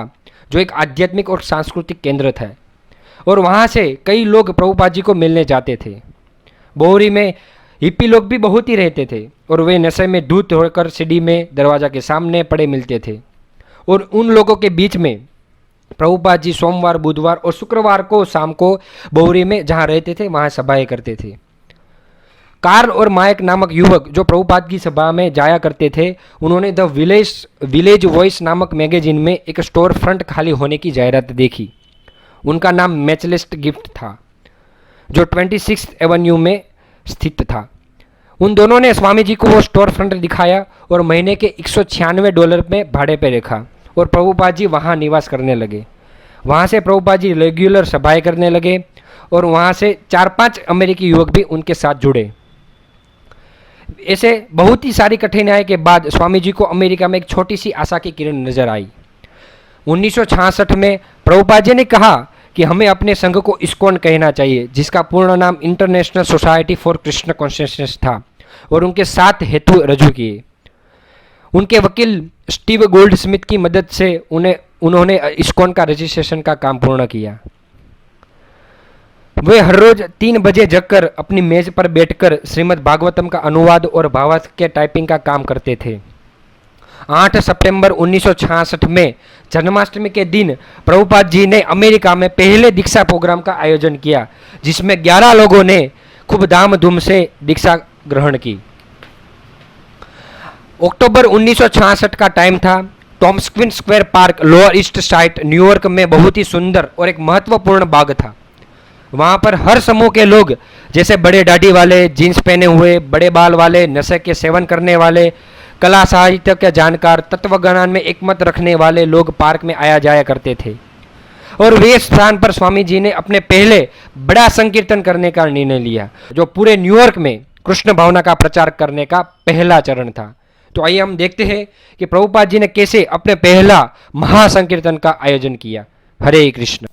जो एक आध्यात्मिक और सांस्कृतिक केंद्र था और वहां से कई लोग प्रभुपाद जी को मिलने जाते थे। बोहरी में हिप्पी लोग भी बहुत ही रहते थे और वे नशे में धूत होकर सीढ़ी में दरवाजा के सामने पड़े मिलते थे और उन लोगों के बीच में प्रभुपाद जी सोमवार, बुधवार और शुक्रवार को शाम को बोहरी में जहां रहते थे वहां सभाएं करते थे। कार्ल और माइक नामक युवक जो प्रभुपाद की सभा में जाया करते थे, उन्होंने द विलेज वॉइस नामक मैगजीन में एक स्टोर फ्रंट खाली होने की जाहिरात देखी। उनका नाम मैचलेस गिफ्ट था जो 26th एवेन्यू में स्थित था। उन दोनों ने स्वामी जी को वो स्टोर फ्रंट दिखाया और महीने के $196 में भाड़े पे रखा और प्रभुपाद जी वहाँ निवास करने लगे। वहाँ से प्रभुपाद जी रेगुलर सभाएं करने लगे और वहाँ से 4-5 अमेरिकी युवक भी उनके साथ जुड़े। ऐसे बहुत ही सारी कठिनाई के बाद स्वामी जी को अमेरिका में एक छोटी सी आशा की किरण नजर आई। 1966 में प्रभुपाद जी ने कहा कि हमें अपने संघ को इस्कॉन कहना चाहिए, जिसका पूर्ण नाम international society for Krishna consciousness था, और उनके 7 हेतु रजू किए। उनके वकील स्टीव गोल्डस्मिथ की मदद से उन्होंने इस्कॉन का रजिस्ट्रेशन का काम पूर्ण किया। वे हर रोज 3 बजे जगकर अपनी मेज पर बैठकर श्रीमद् भागवतम का अनुवाद और भावार्थ के टाइपिंग का काम करते थे। 8 सितंबर 1966 में जन्माष्टमी के दिन प्रभुपाद जी ने अमेरिका में पहले दीक्षा प्रोग्राम का आयोजन किया, जिसमें 11 लोगों ने खूब धाम-धूम से दीक्षा ग्रहण की। अक्टूबर 1966 का टाइम था। Tompkins square park, lower east side, New York में बहुत ही सुंदर और एक महत्वपूर्ण बाग था। वहां पर हर समूह के लोग, जैसे बड़े दाढ़ी वाले, जीन्स पहने हुए, बड़े बाल वाले, नशे के सेवन करने वाले, कला साहित्य के जानकार, तत्वज्ञान में एकमत रखने वाले लोग पार्क में आया जाया करते थे। और वे स्थान पर स्वामी जी ने अपने पहले बड़ा संकीर्तन करने का निर्णय लिया, जो पूरे न्यूयॉर्क में कृष्ण भावना का प्रचार करने का पहला चरण था। तो आइए हम देखते हैं कि प्रभुपाद जी ने कैसे अपने पहला महासंकीर्तन का आयोजन किया। हरे कृष्ण।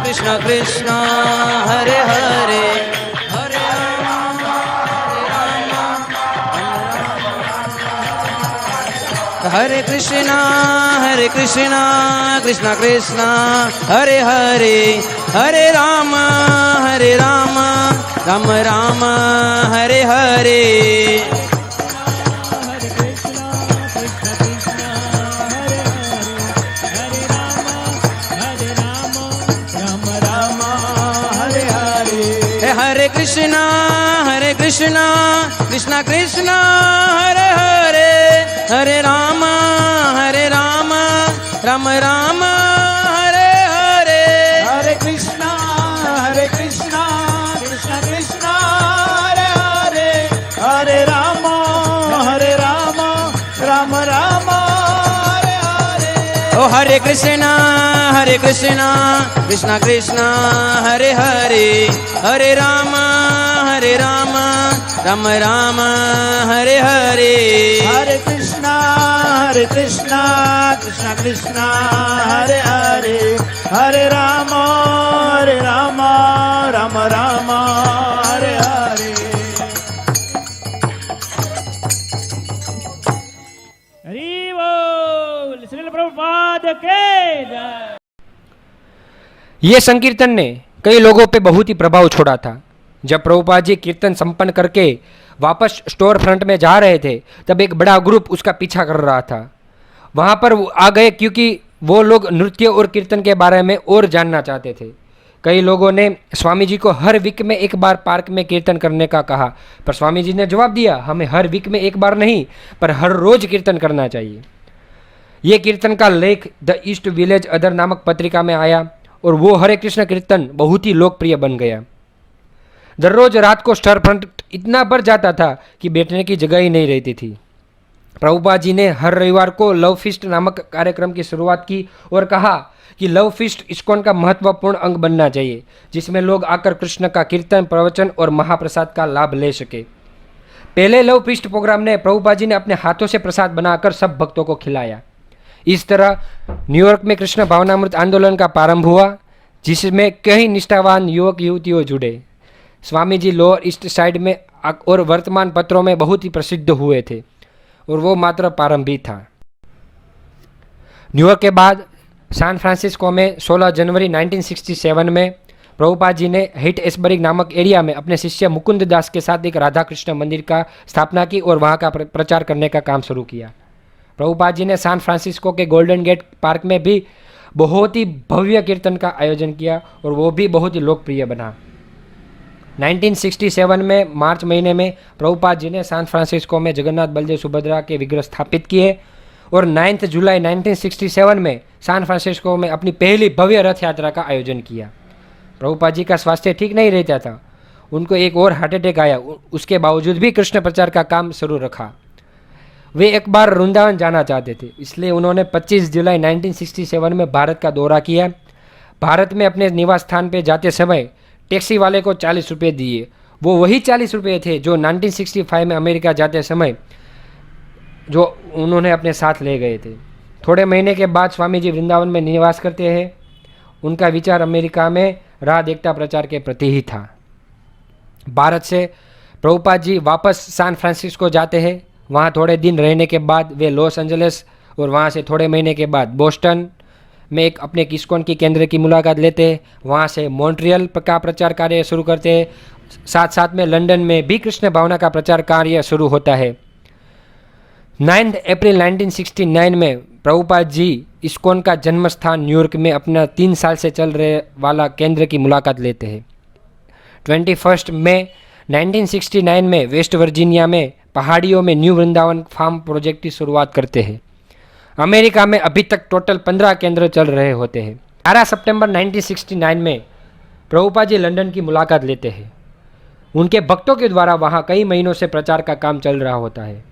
कृष्ण कृष्ण हरे हरे हरे हरे कृष्णा कृष्णा कृष्णा हरे हरे हरे राम राम राम हरे हरे हरे कृष्णा कृष्णा कृष्णा हरे हरे हरे राम राम राम हरे हरे हरे कृष्णा कृष्णा कृष्णा हरे हरे हरे राम राम राम हरे हरे ओ हरे कृष्णा कृष्णा कृष्णा हरे हरे हरे राम राम राम हरे हरे हरे कृष्णा कृष्णा कृष्णा हरे हरे हरे राम राम राम हरे हरे हरि बोल श्रील प्रभुपाद के जय। ये संकीर्तन ने कई लोगों पे बहुत ही प्रभाव छोड़ा था। जब प्रभुपाद जी कीर्तन संपन्न करके वापस स्टोर फ्रंट में जा रहे थे तब एक बड़ा ग्रुप उसका पीछा कर रहा था। वहाँ पर वो आ गए क्योंकि वो लोग नृत्य और कीर्तन के बारे में और जानना चाहते थे। कई लोगों ने स्वामी जी को हर वीक में एक बार पार्क में कीर्तन करने का कहा, पर स्वामी जी ने जवाब दिया, हमें हर वीक में एक बार नहीं पर हर रोज कीर्तन करना चाहिए। ये कीर्तन का लेख द ईस्ट विलेज अदर नामक पत्रिका में आया और वो हरे कृष्ण कीर्तन बहुत ही लोकप्रिय बन गया। दररोज रात को स्टोर फ्रंट इतना भर जाता था कि बैठने की जगह ही नहीं रहती थी। प्रभुपाद जी ने हर रविवार को लव फीस्ट नामक कार्यक्रम की शुरुआत की और कहा कि लव फीस्ट इस्कॉन का महत्वपूर्ण अंग बनना चाहिए, जिसमें लोग आकर कृष्ण का कीर्तन, प्रवचन और महाप्रसाद का लाभ ले सके। पहले लव फीस्ट प्रोग्राम ने प्रभुपाद जी ने अपने हाथों से प्रसाद बनाकर सब भक्तों को खिलाया। इस तरह न्यूयॉर्क में कृष्ण भावनामृत आंदोलन का प्रारंभ हुआ, जिसमें कई निष्ठावान युवक युवतियों जुड़े। Swami ji lower east side में और वर्तमान पत्रों में बहुत ही प्रसिद्ध हुए थे और वो मात्र प्रारंभिक था। न्यूयॉर्क के बाद सैन फ्रांसिस्को में 16 जनवरी 1967 में प्रभुपाद जी ने हिट एस्बरिग नामक एरिया में अपने शिष्य मुकुंद दास के साथ एक राधा कृष्ण मंदिर का स्थापना की और वहाँ का प्रचार करने का काम शुरू किया। प्रभुपाद जी ने सैन फ्रांसिस्को के गोल्डन गेट पार्क में भी बहुत ही भव्य कीर्तन का आयोजन किया और वो भी बहुत ही लोकप्रिय बना। 1967 में मार्च महीने में प्रभुपाद जी ने सैन फ्रांसिस्को में जगन्नाथ बलदेव सुभद्रा के विग्रह स्थापित किए और 9 जुलाई 1967 में सैन फ्रांसिस्को में अपनी पहली भव्य रथ यात्रा का आयोजन किया। प्रभुपाद जी का स्वास्थ्य ठीक नहीं रहता था, उनको एक और हार्ट अटैक आया। उसके बावजूद भी कृष्ण प्रचार का काम शुरू रखा। वे एक बार वृंदावन जाना चाहते थे, इसलिए उन्होंने 25 जुलाई 1967 में भारत का दौरा किया। भारत में अपने निवास स्थान पर जाते समय टैक्सी वाले को 40 रुपये दिए। वो वही 40 रुपये थे जो 1965 में अमेरिका जाते समय जो उन्होंने अपने साथ ले गए थे। थोड़े महीने के बाद स्वामी जी वृंदावन में निवास करते हैं। उनका विचार अमेरिका में राध एकता प्रचार के प्रति ही था। भारत से प्रभुपाद जी वापस सैन फ्रांसिस्को जाते हैं। वहाँ थोड़े दिन रहने के बाद वे लॉस एंजलिस और वहाँ से थोड़े महीने के बाद बोस्टन में एक अपने इस्कॉन की केंद्र की मुलाकात लेते हैं। वहाँ से मॉन्ट्रियल का प्रचार कार्य शुरू करते हैं। साथ साथ में लंदन में भी कृष्ण भावना का प्रचार कार्य शुरू होता है। 9 अप्रैल 1969 में प्रभुपाद जी इस्कॉन का जन्म स्थान न्यूयॉर्क में अपना 3 साल से चल रहे वाला केंद्र की मुलाकात लेते हैं। 21 मई 1969 में वेस्ट वर्जीनिया में पहाड़ियों में न्यू वृंदावन फार्म प्रोजेक्ट की शुरुआत करते हैं। अमेरिका में अभी तक टोटल 15 केंद्र चल रहे होते हैं। 18 सितंबर 1969 में प्रभुपाद जी लंदन की मुलाकात लेते हैं। उनके भक्तों के द्वारा वहाँ कई महीनों से प्रचार का काम चल रहा होता है।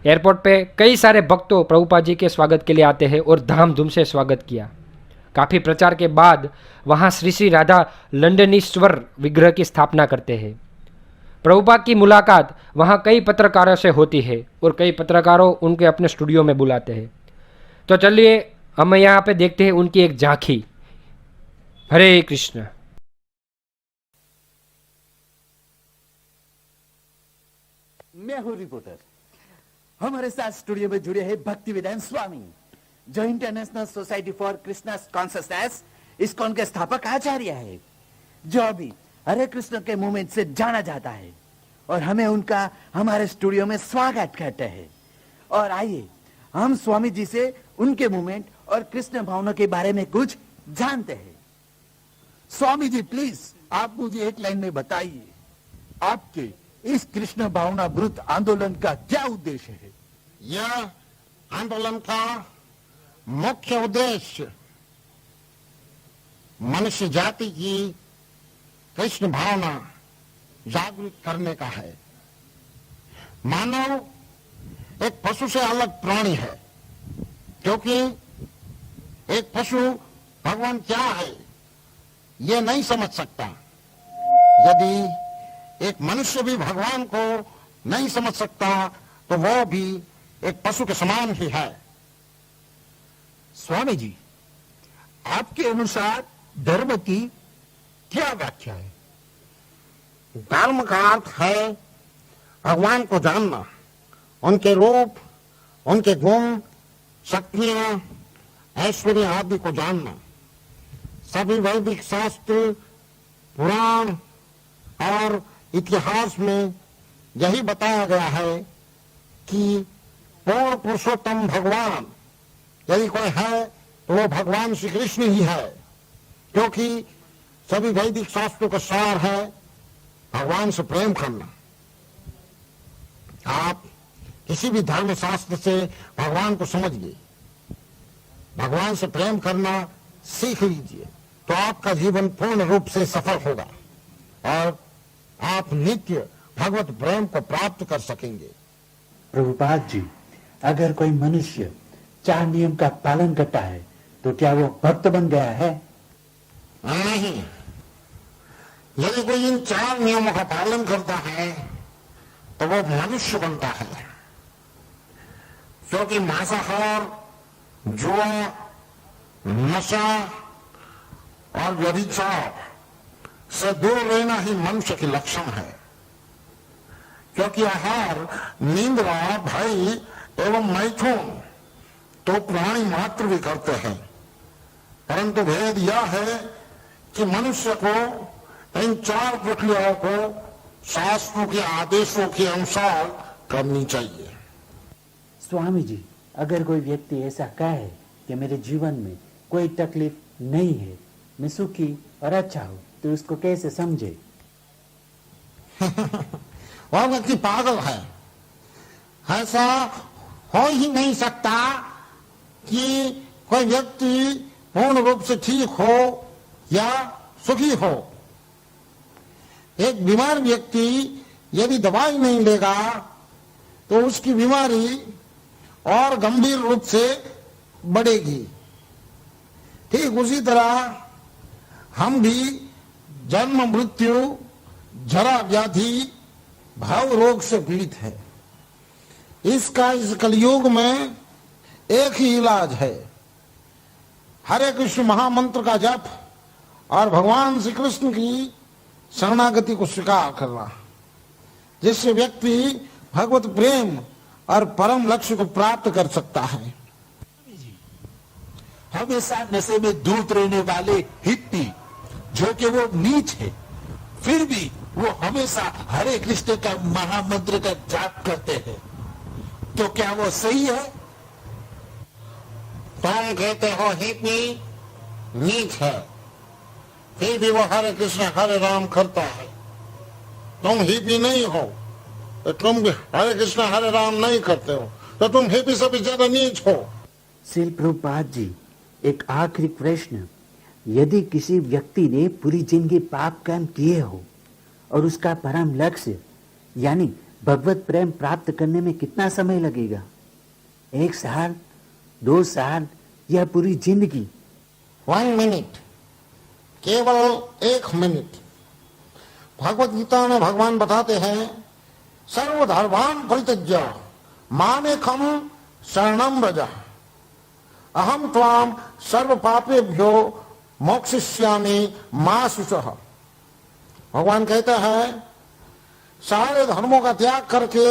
एयरपोर्ट पे कई सारे भक्तों प्रभुपाद जी के स्वागत के लिए आते हैं और धामधूम से स्वागत किया। काफ़ी प्रचार के बाद वहाँ श्री श्री राधा लंडनीश्वर विग्रह की स्थापना करते हैं। प्रभुपाद की मुलाकात वहाँ कई पत्रकारों से होती है और कई पत्रकारों उनके अपने स्टूडियो में बुलाते हैं। तो चलिए हम यहाँ पे देखते हैं उनकी एक झांकी। हरे कृष्ण। मैं हूँ रिपोर्टर। हमारे साथ स्टूडियो में जुड़े हैं भक्ति वेदांत स्वामी, जो international society for Krishna consciousness ISKCON के स्थापक आचार्य है, जो अभी हरे कृष्ण के मूवमेंट से जाना जाता है, और हमें उनका हमारे स्टूडियो में स्वागत करते हैं। और आइए हम स्वामी जी से उनके मूवमेंट और कृष्ण भावना के बारे में कुछ जानते हैं। स्वामी जी प्लीज आप मुझे एक लाइन में बताइए, आपके इस कृष्ण भावना व्रत आंदोलन का क्या उद्देश्य है? यह आंदोलन का मुख्य उद्देश्य मनुष्य जाति की कृष्ण भावना जागृत करने का है। मानव एक पशु से अलग प्राणी है, क्योंकि एक पशु भगवान क्या है ये नहीं समझ सकता। यदि एक मनुष्य भी भगवान को नहीं समझ सकता तो वो भी एक पशु के समान ही है। स्वामी जी, आपके अनुसार धर्म की क्या व्याख्या है? धर्म का अर्थ है भगवान को जानना, उनके रूप, उनके गुण, शक्तियां, ऐश्वर्य आदि को जानना। सभी वैदिक शास्त्र, पुराण और इतिहास में यही बताया गया है कि पूर्ण पुरुषोत्तम भगवान यदि कोई है तो वो भगवान श्री कृष्ण ही है, क्योंकि सभी वैदिक शास्त्रों का सार है भगवान से प्रेम करना। आप किसी भी धर्म शास्त्र से भगवान को समझिए, भगवान से प्रेम करना सीख लीजिए, तो आपका जीवन पूर्ण रूप से सफल होगा और आप नित्य भगवत प्रेम को प्राप्त कर सकेंगे। प्रभुपाद जी, अगर कोई मनुष्य 4 नियम का पालन करता है तो क्या वो भक्त बन गया है? नहीं, यदि कोई इन 4 नियमों का पालन करता है तो वो मनुष्य बनता है, क्योंकि मांसाहार, जुआ, नशा और व्यभिचार से दूर रहना ही मनुष्य के लक्षण है। क्योंकि आहार, निंद्रा, भय एवं मैथुन तो प्राणी मात्र भी करते हैं, परंतु भेद यह है कि मनुष्य को इन 4 प्रक्रियाओं को शास्त्रों के आदेशों के अनुसार करनी चाहिए। स्वामी जी, अगर कोई व्यक्ति ऐसा कहे कि मेरे जीवन में कोई तकलीफ नहीं है, मैं सुखी और अच्छा हूं, तो उसको कैसे समझे? वह व्यक्ति पागल है। ऐसा हो ही नहीं सकता कि कोई व्यक्ति पूर्ण रूप से ठीक हो या सुखी हो। एक बीमार व्यक्ति यदि दवाई नहीं लेगा तो उसकी बीमारी और गंभीर रूप से बढ़ेगी। ठीक उसी तरह हम भी जन्म, मृत्यु, जरा, व्याधि, भाव रोग से पीड़ित है। इसका इस कलयुग में एक ही इलाज है, हरे कृष्ण महामंत्र का जप और भगवान श्री कृष्ण की शरणागति को स्वीकार करना, जिससे व्यक्ति भगवत प्रेम और परम लक्ष्य को प्राप्त कर सकता है। हमेशा नशे में धूत रहने वाले हिप्पी, जो कि वो नीच है, फिर भी वो हमेशा हरे कृष्ण का महामंत्र का जाप करते हैं, तो क्या वो सही है? तुम कहते हो हिप्पी नीच है, फिर भी वो हरे कृष्ण हरे राम करता है। तुम हिप्पी नहीं हो तो तुम भी हरे कृष्ण हरे राम नहीं करते हो, तो तुम हिप्पी से भी ज्यादा नीच हो। श्रील प्रभुपाद जी, एक आखिरी प्रश्न, यदि किसी व्यक्ति ने पूरी जिंदगी पाप कर्म किए हो और उसका परम लक्ष्य यानी भगवत प्रेम प्राप्त करने में कितना समय लगेगा? 1 साल, 2 साल या पूरी जिंदगी? 1 मिनट, केवल 1 मिनट। भगवत गीता में भगवान बताते हैं, सर्वधर्मान् परित्यज्य मामेकं शरणं व्रज, अहम त्वाम सर्व पापेभ्यो मोक्षयिष्यामि मा शुचः। भगवान कहता है, सारे धर्मों का त्याग करके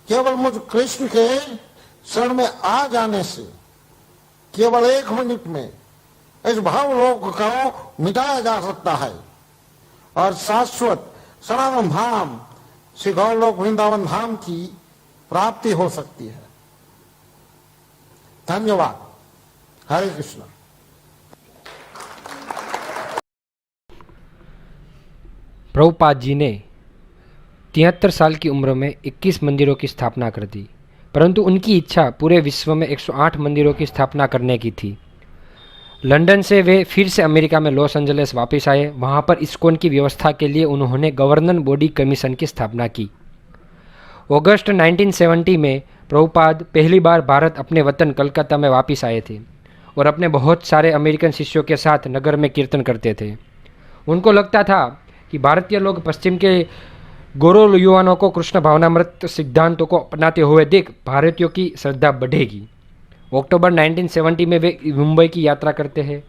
केवल मुझ कृष्ण के शरण में आ जाने से केवल 1 मिनट में इस भावलोक को मिटाया जा सकता है और शाश्वत सनातन धाम श्री गौरलोक वृंदावन धाम की प्राप्ति हो सकती है। धन्यवाद। हरे कृष्ण। प्रभुपाद जी ने 73 साल की उम्र में 21 मंदिरों की स्थापना कर दी, परंतु उनकी इच्छा पूरे विश्व में 108 मंदिरों की स्थापना करने की थी। लंदन से वे फिर से अमेरिका में लॉस एंजलिस वापस आए। वहां पर इस्कॉन की व्यवस्था के लिए उन्होंने गवर्नर बॉडी कमीशन की स्थापना की। अगस्त 1970 में प्रभुपाद पहली बार भारत अपने वतन कलकत्ता में वापस आए थे और अपने बहुत सारे अमेरिकन शिष्यों के साथ नगर में कीर्तन करते थे। उनको लगता था कि भारतीय लोग पश्चिम के गौरव युवानों को कृष्ण भावनामृत सिद्धांतों को अपनाते हुए देख भारतीयों की श्रद्धा बढ़ेगी। अक्टूबर 1970 में वे मुंबई की यात्रा करते हैं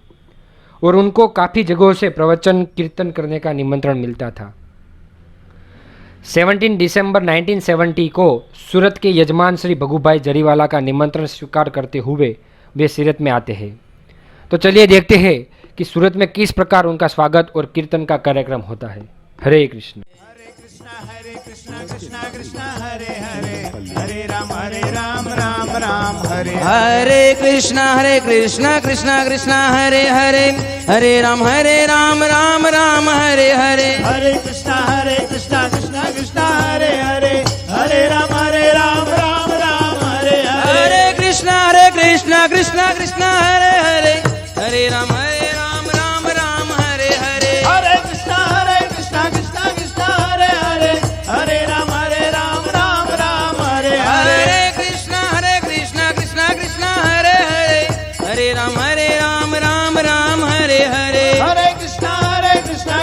और उनको काफ़ी जगहों से प्रवचन कीर्तन करने का निमंत्रण मिलता था। 17 दिसंबर 1970 को सूरत के यजमान श्री भगुभाई जरीवाला का निमंत्रण स्वीकार करते हुए वे सीरत में आते हैं। तो चलिए देखते हैं कि सूरत में किस प्रकार उनका स्वागत और कीर्तन का कार्यक्रम होता है। हरे कृष्ण। कृष्ण कृष्ण हरे हरे हरे राम राम राम हरे हरे कृष्ण कृष्ण कृष्ण हरे हरे हरे राम राम राम हरे हरे हरे कृष्ण कृष्ण कृष्ण हरे हरे हरे राम राम राम हरे हरे कृष्ण कृष्ण कृष्ण हरे हरे हरे राम राम हरे हरे हरे कृष्ण कृष्ण कृष्ण हरे हरे हरे राम राम हरे हरे कृष्ण कृष्ण कृष्ण हरे हरे हरे राम राम हरे हरे हरे कृष्ण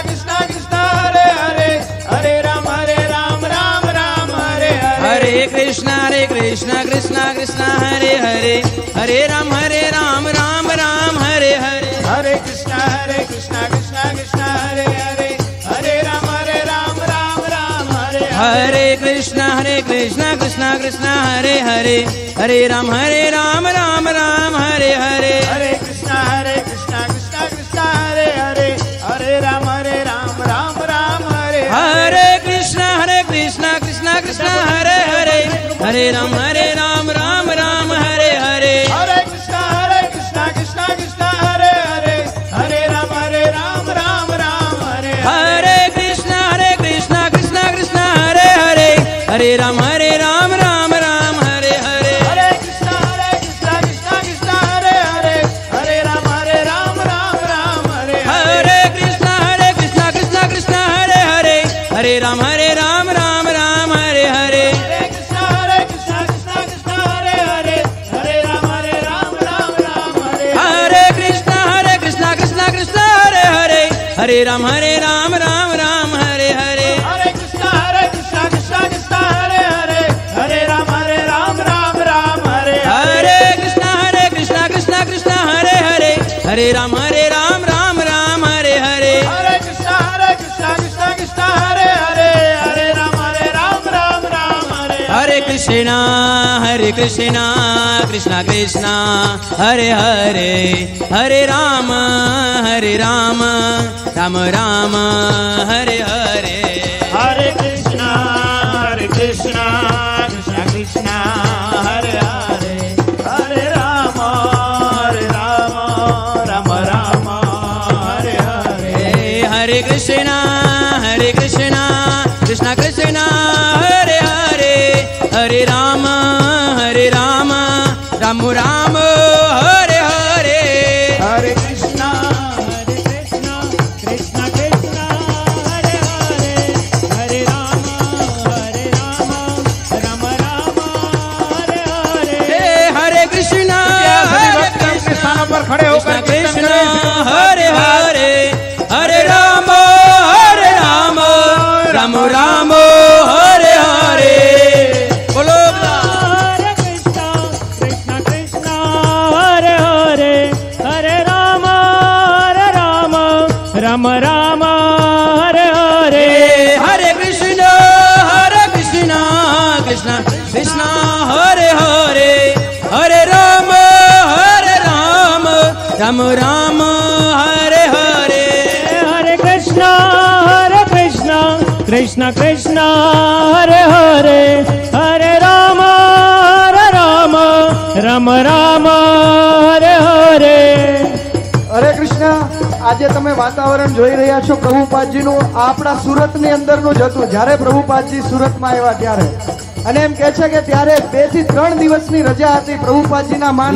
कृष्ण कृष्ण हरे हरे हरे राम राम हरे हरे कृष्ण कृष्ण कृष्ण हरे हरे हरे राम राम हरे हरे हरे कृष्ण कृष्ण कृष्ण हरे हरे हरे राम राम हरे हरे कृष्ण कृष्ण कृष्ण हरे हरे हरे राम राम हरे हरे हरे कृष्ण कृष्ण कृष्ण हरे हरे हरे राम राम हरे हरे कृष्ण कृष्ण कृष्ण हरे हरे हरे राम राम हरे हरे हरे कृष्ण कृष्ण कृष्ण हरे हरे हरे राम राम हरे हरे कृष्ण कृष्ण कृष्ण हरे हरे हरे राम राम हरे हरे हरे कृष्ण कृष्ण कृष्ण हरे हरे हरे राम राम हरे हरे कृष्ण कृष्ण कृष्ण हरे हरे हरे राम राम हरे हरे हरे कृष्ण कृष्ण हरे हरे हरे राम राम हरे हरे कृष्ण कृष्ण हरे हरे हरे राम राम हरे हरे हरे कृष्ण कृष्ण हरे हरे हरे राम राम हरे हरे कृष्ण कृष्ण हरे हरे हरे राम राम हरे हरे हरे कृष्ण कृष्ण हरे हरे हरे राम हरे हरे कृष्ण कृष्ण कृष्ण हरे हरे हरे राम राम राम हरे हरे हरे कृष्ण कृष्ण कृष्ण हरे हरे हरे राम राम हरे हरे हरे कृष्ण कृष्ण कृष्ण हरे हरे हरे राम राम हरे हरे हरे कृष्ण कृष्ण कृष्ण हरे हरे हरे राम राम हरे हरे हरे कृष्ण स्थानों पर खड़े होकर कृष्ण हरे हरे हरे राम राम हरे हरे बोलो हरे कृष्ण कृष्ण कृष्ण राम राम हरे हरे हरे कृष्णा कृष्ण कृष्ण हरे हरे हरे राम राम राम हरे हरे હરે કૃષ્ણ. આજે તમે વાતાવરણ જોઈ રહ્યા છો પ્રભુપાદજીનું આપણા સુરતની અંદરનું જ હતું. જ્યારે પ્રભુપાદજી સુરતમાં આવ્યા ત્યારે અને એમ કહે છે કે ત્યારે 2 થી 3 દિવસની રજા હતી પ્રભુપાદજીના માન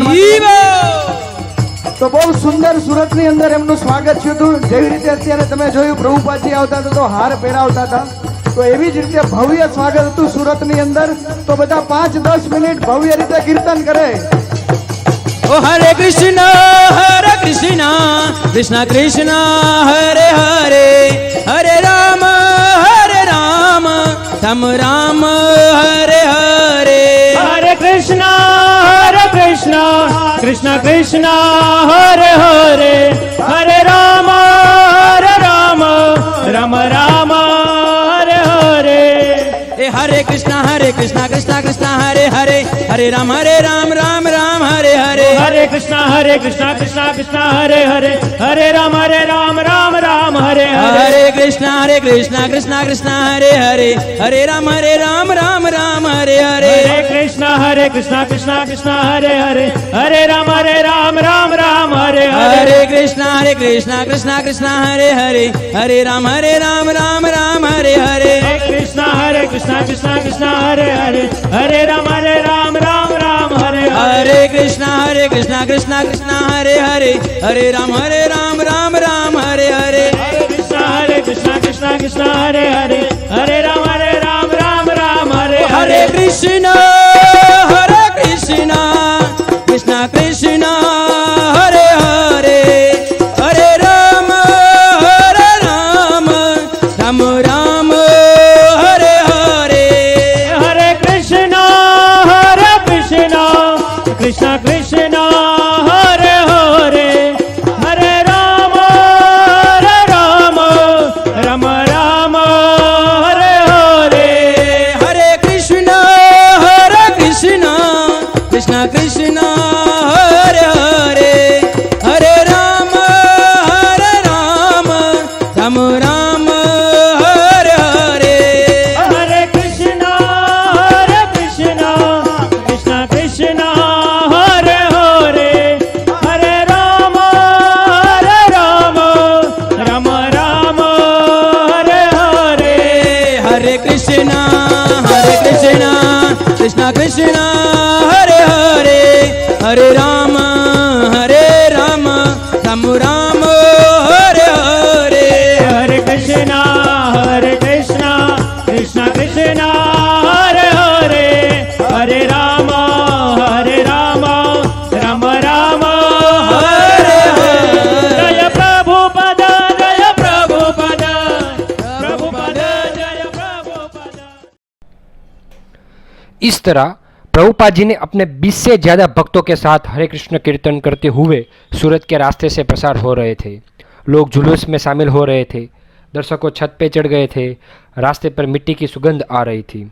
તો બહુ સુંદર સુરતની અંદર એમનું સ્વાગત થયું હતું. જેવી રીતે અત્યારે તમે જોયું પ્રભુપાદજી આવતા હતા તો હાર પહેરાવતા હતા, તો એવી જ રીતે ભવ્ય સ્વાગત હતું સુરતની અંદર. તો બધા 5-10 મિનિટ ભવ્ય રીતે કીર્તન કરે. ओ हरे कृष्ण कृष्ण कृष्ण हरे हरे हरे राम राम राम हरे हरे हरे कृष्ण कृष्ण कृष्ण हरे हरे हरे राम राम राम हरे हरे हरे कृष्ण कृष्ण कृष्ण हरे हरे हरे राम राम राम हरे हरे हरे कृष्ण कृष्ण कृष्ण हरे हरे हरे राम राम राम हरे हरे कृष्ण कृष्ण कृष्ण हरे हरे हरे राम राम राम हरे हरे हरे कृष्ण कृष्ण कृष्ण हरे हरे हरे राम राम हरे हरे कृष्ण कृष्ण कृष्ण हरे हरे हरे राम राम हरे हरे कृष्ण कृष्ण हरे हरे हरे राम राम हरे हरे कृष्ण कृष्ण कृष्ण हरे हरे हरे राम राम हरे हरे कृष्ण कृष्ण हरे हरे हरे राम राम हरे हरे कृष्ण कृष्ण कृष्ण हरे हरे हरे राम राम राम हरे हरे हरे कृष्ण कृष्ण कृष्ण हरे हरे हरे राम राम हरे हरे हरे कृष्ण कृष्ण कृष्ण हरे हरे हरे राम राम हरे हरे हरे कृष्ण कृष्ण कृष्ण हरे हरे हरे राम राम हरे हरे हरे कृष्ण कृष्ण कृष्ण हरे हरे हरे राम राम हरे हरे हरे कृष्ण कृष्ण कृष्ण हरे हरे हरे राम राम हरे हरे जय प्रभुपद जय प्रभुपद प्रभुपद जय प्रभुपद। इस तरह प्रभुपाद जी ने अपने 20 से ज़्यादा भक्तों के साथ हरे कृष्ण कीर्तन करते हुए सूरत के रास्ते से प्रसार हो रहे थे। लोग जुलूस में शामिल हो रहे थे, दर्शकों छत पे चढ़ गए थे, रास्ते पर मिट्टी की सुगंध आ रही थी।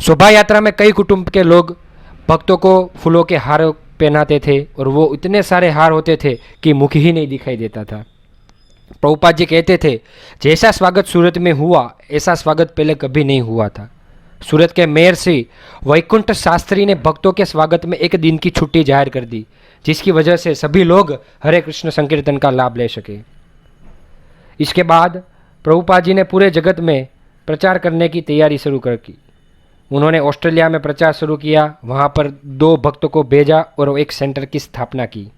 शोभा यात्रा में कई कुटुंब के लोग भक्तों को फूलों के हार पहनाते थे और वो इतने सारे हार होते थे कि मुख ही नहीं दिखाई देता था। प्रभुपाद जी कहते थे, जैसा स्वागत सूरत में हुआ ऐसा स्वागत पहले कभी नहीं हुआ था। सूरत के मेयर श्री वैकुंठ शास्त्री ने भक्तों के स्वागत में एक दिन की छुट्टी जाहिर कर दी, जिसकी वजह से सभी लोग हरे कृष्ण संकीर्तन का लाभ ले सके। इसके बाद प्रभुपाद जी ने पूरे जगत में प्रचार करने की तैयारी शुरू कर की। उन्होंने ऑस्ट्रेलिया में प्रचार शुरू किया, वहाँ पर 2 भक्तों को भेजा और एक सेंटर की स्थापना की।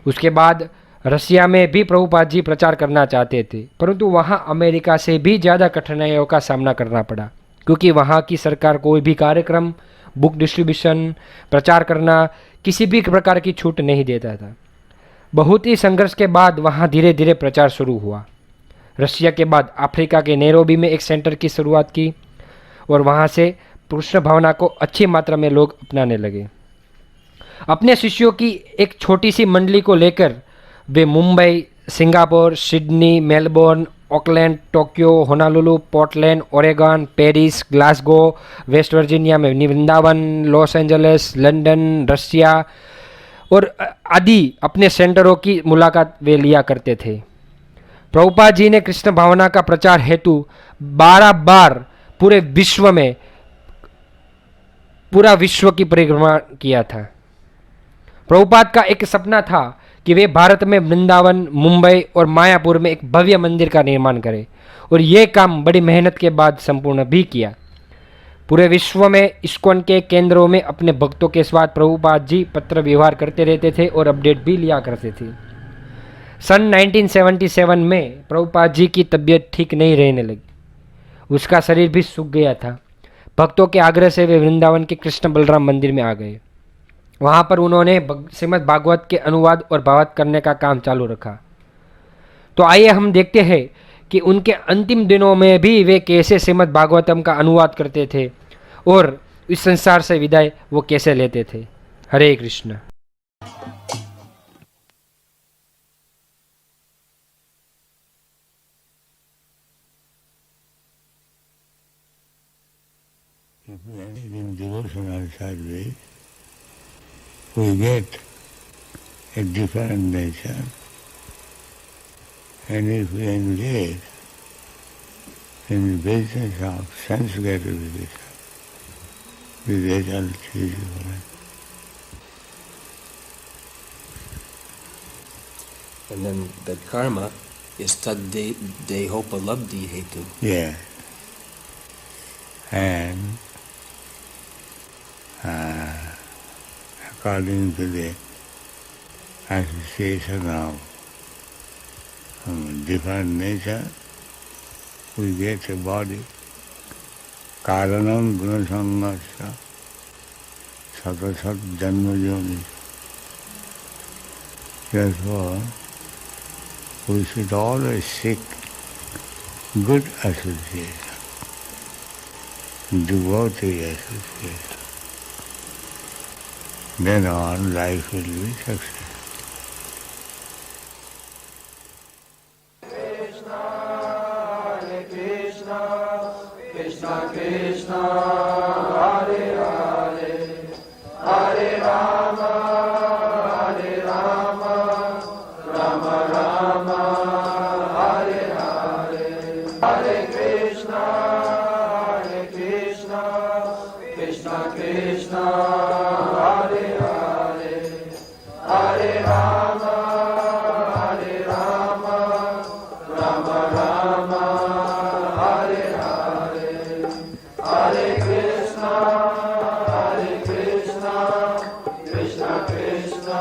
उसके बाद रसिया में भी प्रभुपाद जी प्रचार करना चाहते थे, परंतु वहाँ अमेरिका से भी ज़्यादा कठिनाइयों का सामना करना पड़ा, क्योंकि वहाँ की सरकार कोई भी कार्यक्रम, बुक डिस्ट्रीब्यूशन, प्रचार करना, किसी भी प्रकार की छूट नहीं देता था। बहुत ही संघर्ष के बाद वहाँ धीरे धीरे प्रचार शुरू हुआ। रशिया के बाद अफ्रीका के नैरोबी में एक सेंटर की शुरुआत की और वहाँ से कृष्ण भावना को अच्छी मात्रा में लोग अपनाने लगे। अपने शिष्यों की एक छोटी सी मंडली को लेकर वे Mumbai, Singapore, Sydney, Melbourne, Auckland, Tokyo, Honolulu, Portland, Oregon, Paris, Glasgow, West Virginia में Vrindavan, Los Angeles, London, Russia और आदि अपने सेंटरों की मुलाकात वे लिया करते थे। प्रभुपाद जी ने कृष्ण भावना का प्रचार हेतु 12 बार पूरे विश्व में पूरा विश्व की परिक्रमा किया था। प्रभुपाद का एक सपना था कि वे भारत में वृंदावन, मुंबई और मायापुर में एक भव्य मंदिर का निर्माण करें, और ये काम बड़ी मेहनत के बाद संपूर्ण भी किया। पूरे विश्व में इस्कॉन के केंद्रों में अपने भक्तों के साथ प्रभुपाद जी पत्र व्यवहार करते रहते थे और अपडेट भी लिया करते थे। सन 1977 में प्रभुपाद जी की तबीयत ठीक नहीं रहने लगी, उसका शरीर भी सूख गया था। भक्तों के आग्रह से वे वृंदावन के कृष्ण बलराम मंदिर में आ गए। वहाँ पर उन्होंने श्रीमद् भागवत के अनुवाद और भावार्थ करने का काम चालू रखा। तो आइए हम देखते हैं कि उनके अंतिम दिनों में भी वे कैसे श्रीमद् भागवतम का अनुवाद करते थे और इस संसार से विदाई वो कैसे लेते थे। हरे Krishna. In devotional service, we get a different nature, and if we engage in the business of sense gratification, the result is different. And then the karma is tad dehopalabdhi hetu. Yeah. And according to the association of different nature, we get a body. Karanam gunasangasya satasat janmajoni. Therefore, we should always seek good association, devotee association. Then on life will be successful. Krishna Krishna, Hare Hare, Hare Rama, Hare Rama, Rama Rama, Hare Hare, Hare Krishna, Hare Krishna, Krishna Krishna, Hare Hare, Hare Rama, Hare Rama, Rama Rama, Hare Hare, Hare Krishna, Hare Krishna, Krishna Krishna.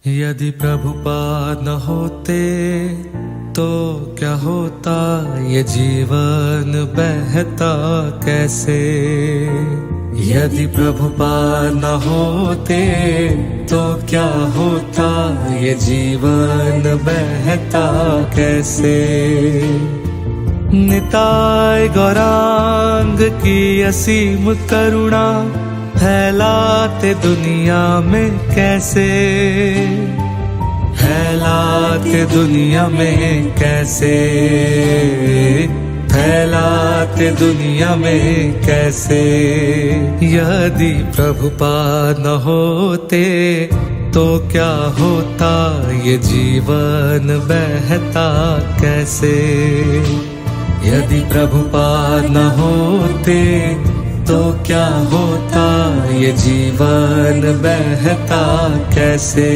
यदि प्रभुपाद न होते तो क्या होता, ये जीवन बहता कैसे। यदि प्रभुपाद न होते तो क्या होता, ये जीवन बहता कैसे। निताय गौरांग की असीम करुणा फैलाते दुनिया में कैसे, फैलाते दुनिया में कैसे, फैलाते दुनिया में कैसे। यदि प्रभुपाद न होते तो क्या होता, ये जीवन बहता कैसे। यदि प्रभुपाद न होते तो क्या होता, ये जीवन बहता कैसे।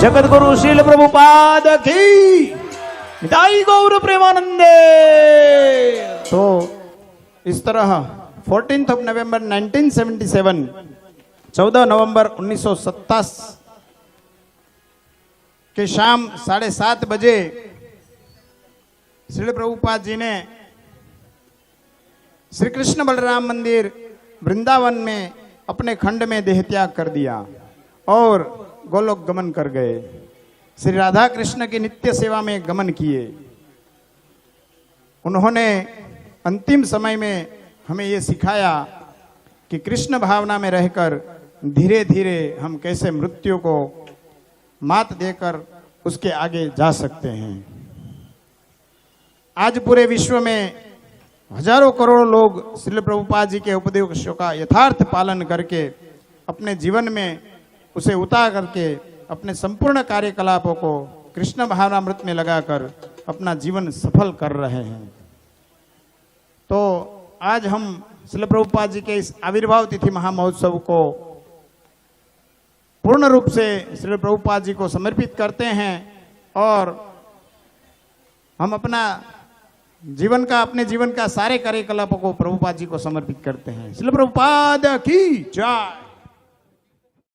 जगत गुरु श्रील प्रभुपाद की निताई गौर प्रेमानंदे। तो इस तरह 14 नवंबर 1977 14 नवंबर 1927 के शाम 7:30 बजे श्री प्रभुपाद जी ने श्री कृष्ण बलराम मंदिर वृंदावन में अपने खंड में देह त्याग कर दिया और गोलोक गमन कर गए। श्री राधा कृष्ण की नित्य सेवा में गमन किए। उन्होंने अंतिम समय में हमें ये सिखाया कि कृष्ण भावना में रहकर धीरे धीरे हम कैसे मृत्यु को मात देकर उसके आगे जा सकते हैं। आज पूरे विश्व में हजारों करोड़ों लोग श्रील प्रभुपाद जी के उपदेशों का यथार्थ पालन करके अपने जीवन में उसे उतार करके अपने संपूर्ण कार्यकलापों को कृष्ण भावनामृत में लगाकर अपना जीवन सफल कर रहे हैं। तो आज हम श्रील प्रभुपाद जी के इस आविर्भाव तिथि महामहोत्सव को पूर्ण रूप से श्रील प्रभुपाद जी को समर्पित करते हैं और हम अपने जीवन का सारे कार्यकलापों को प्रभुपाद जी को समर्पित करते हैं। श्रील प्रभुपाद की जय।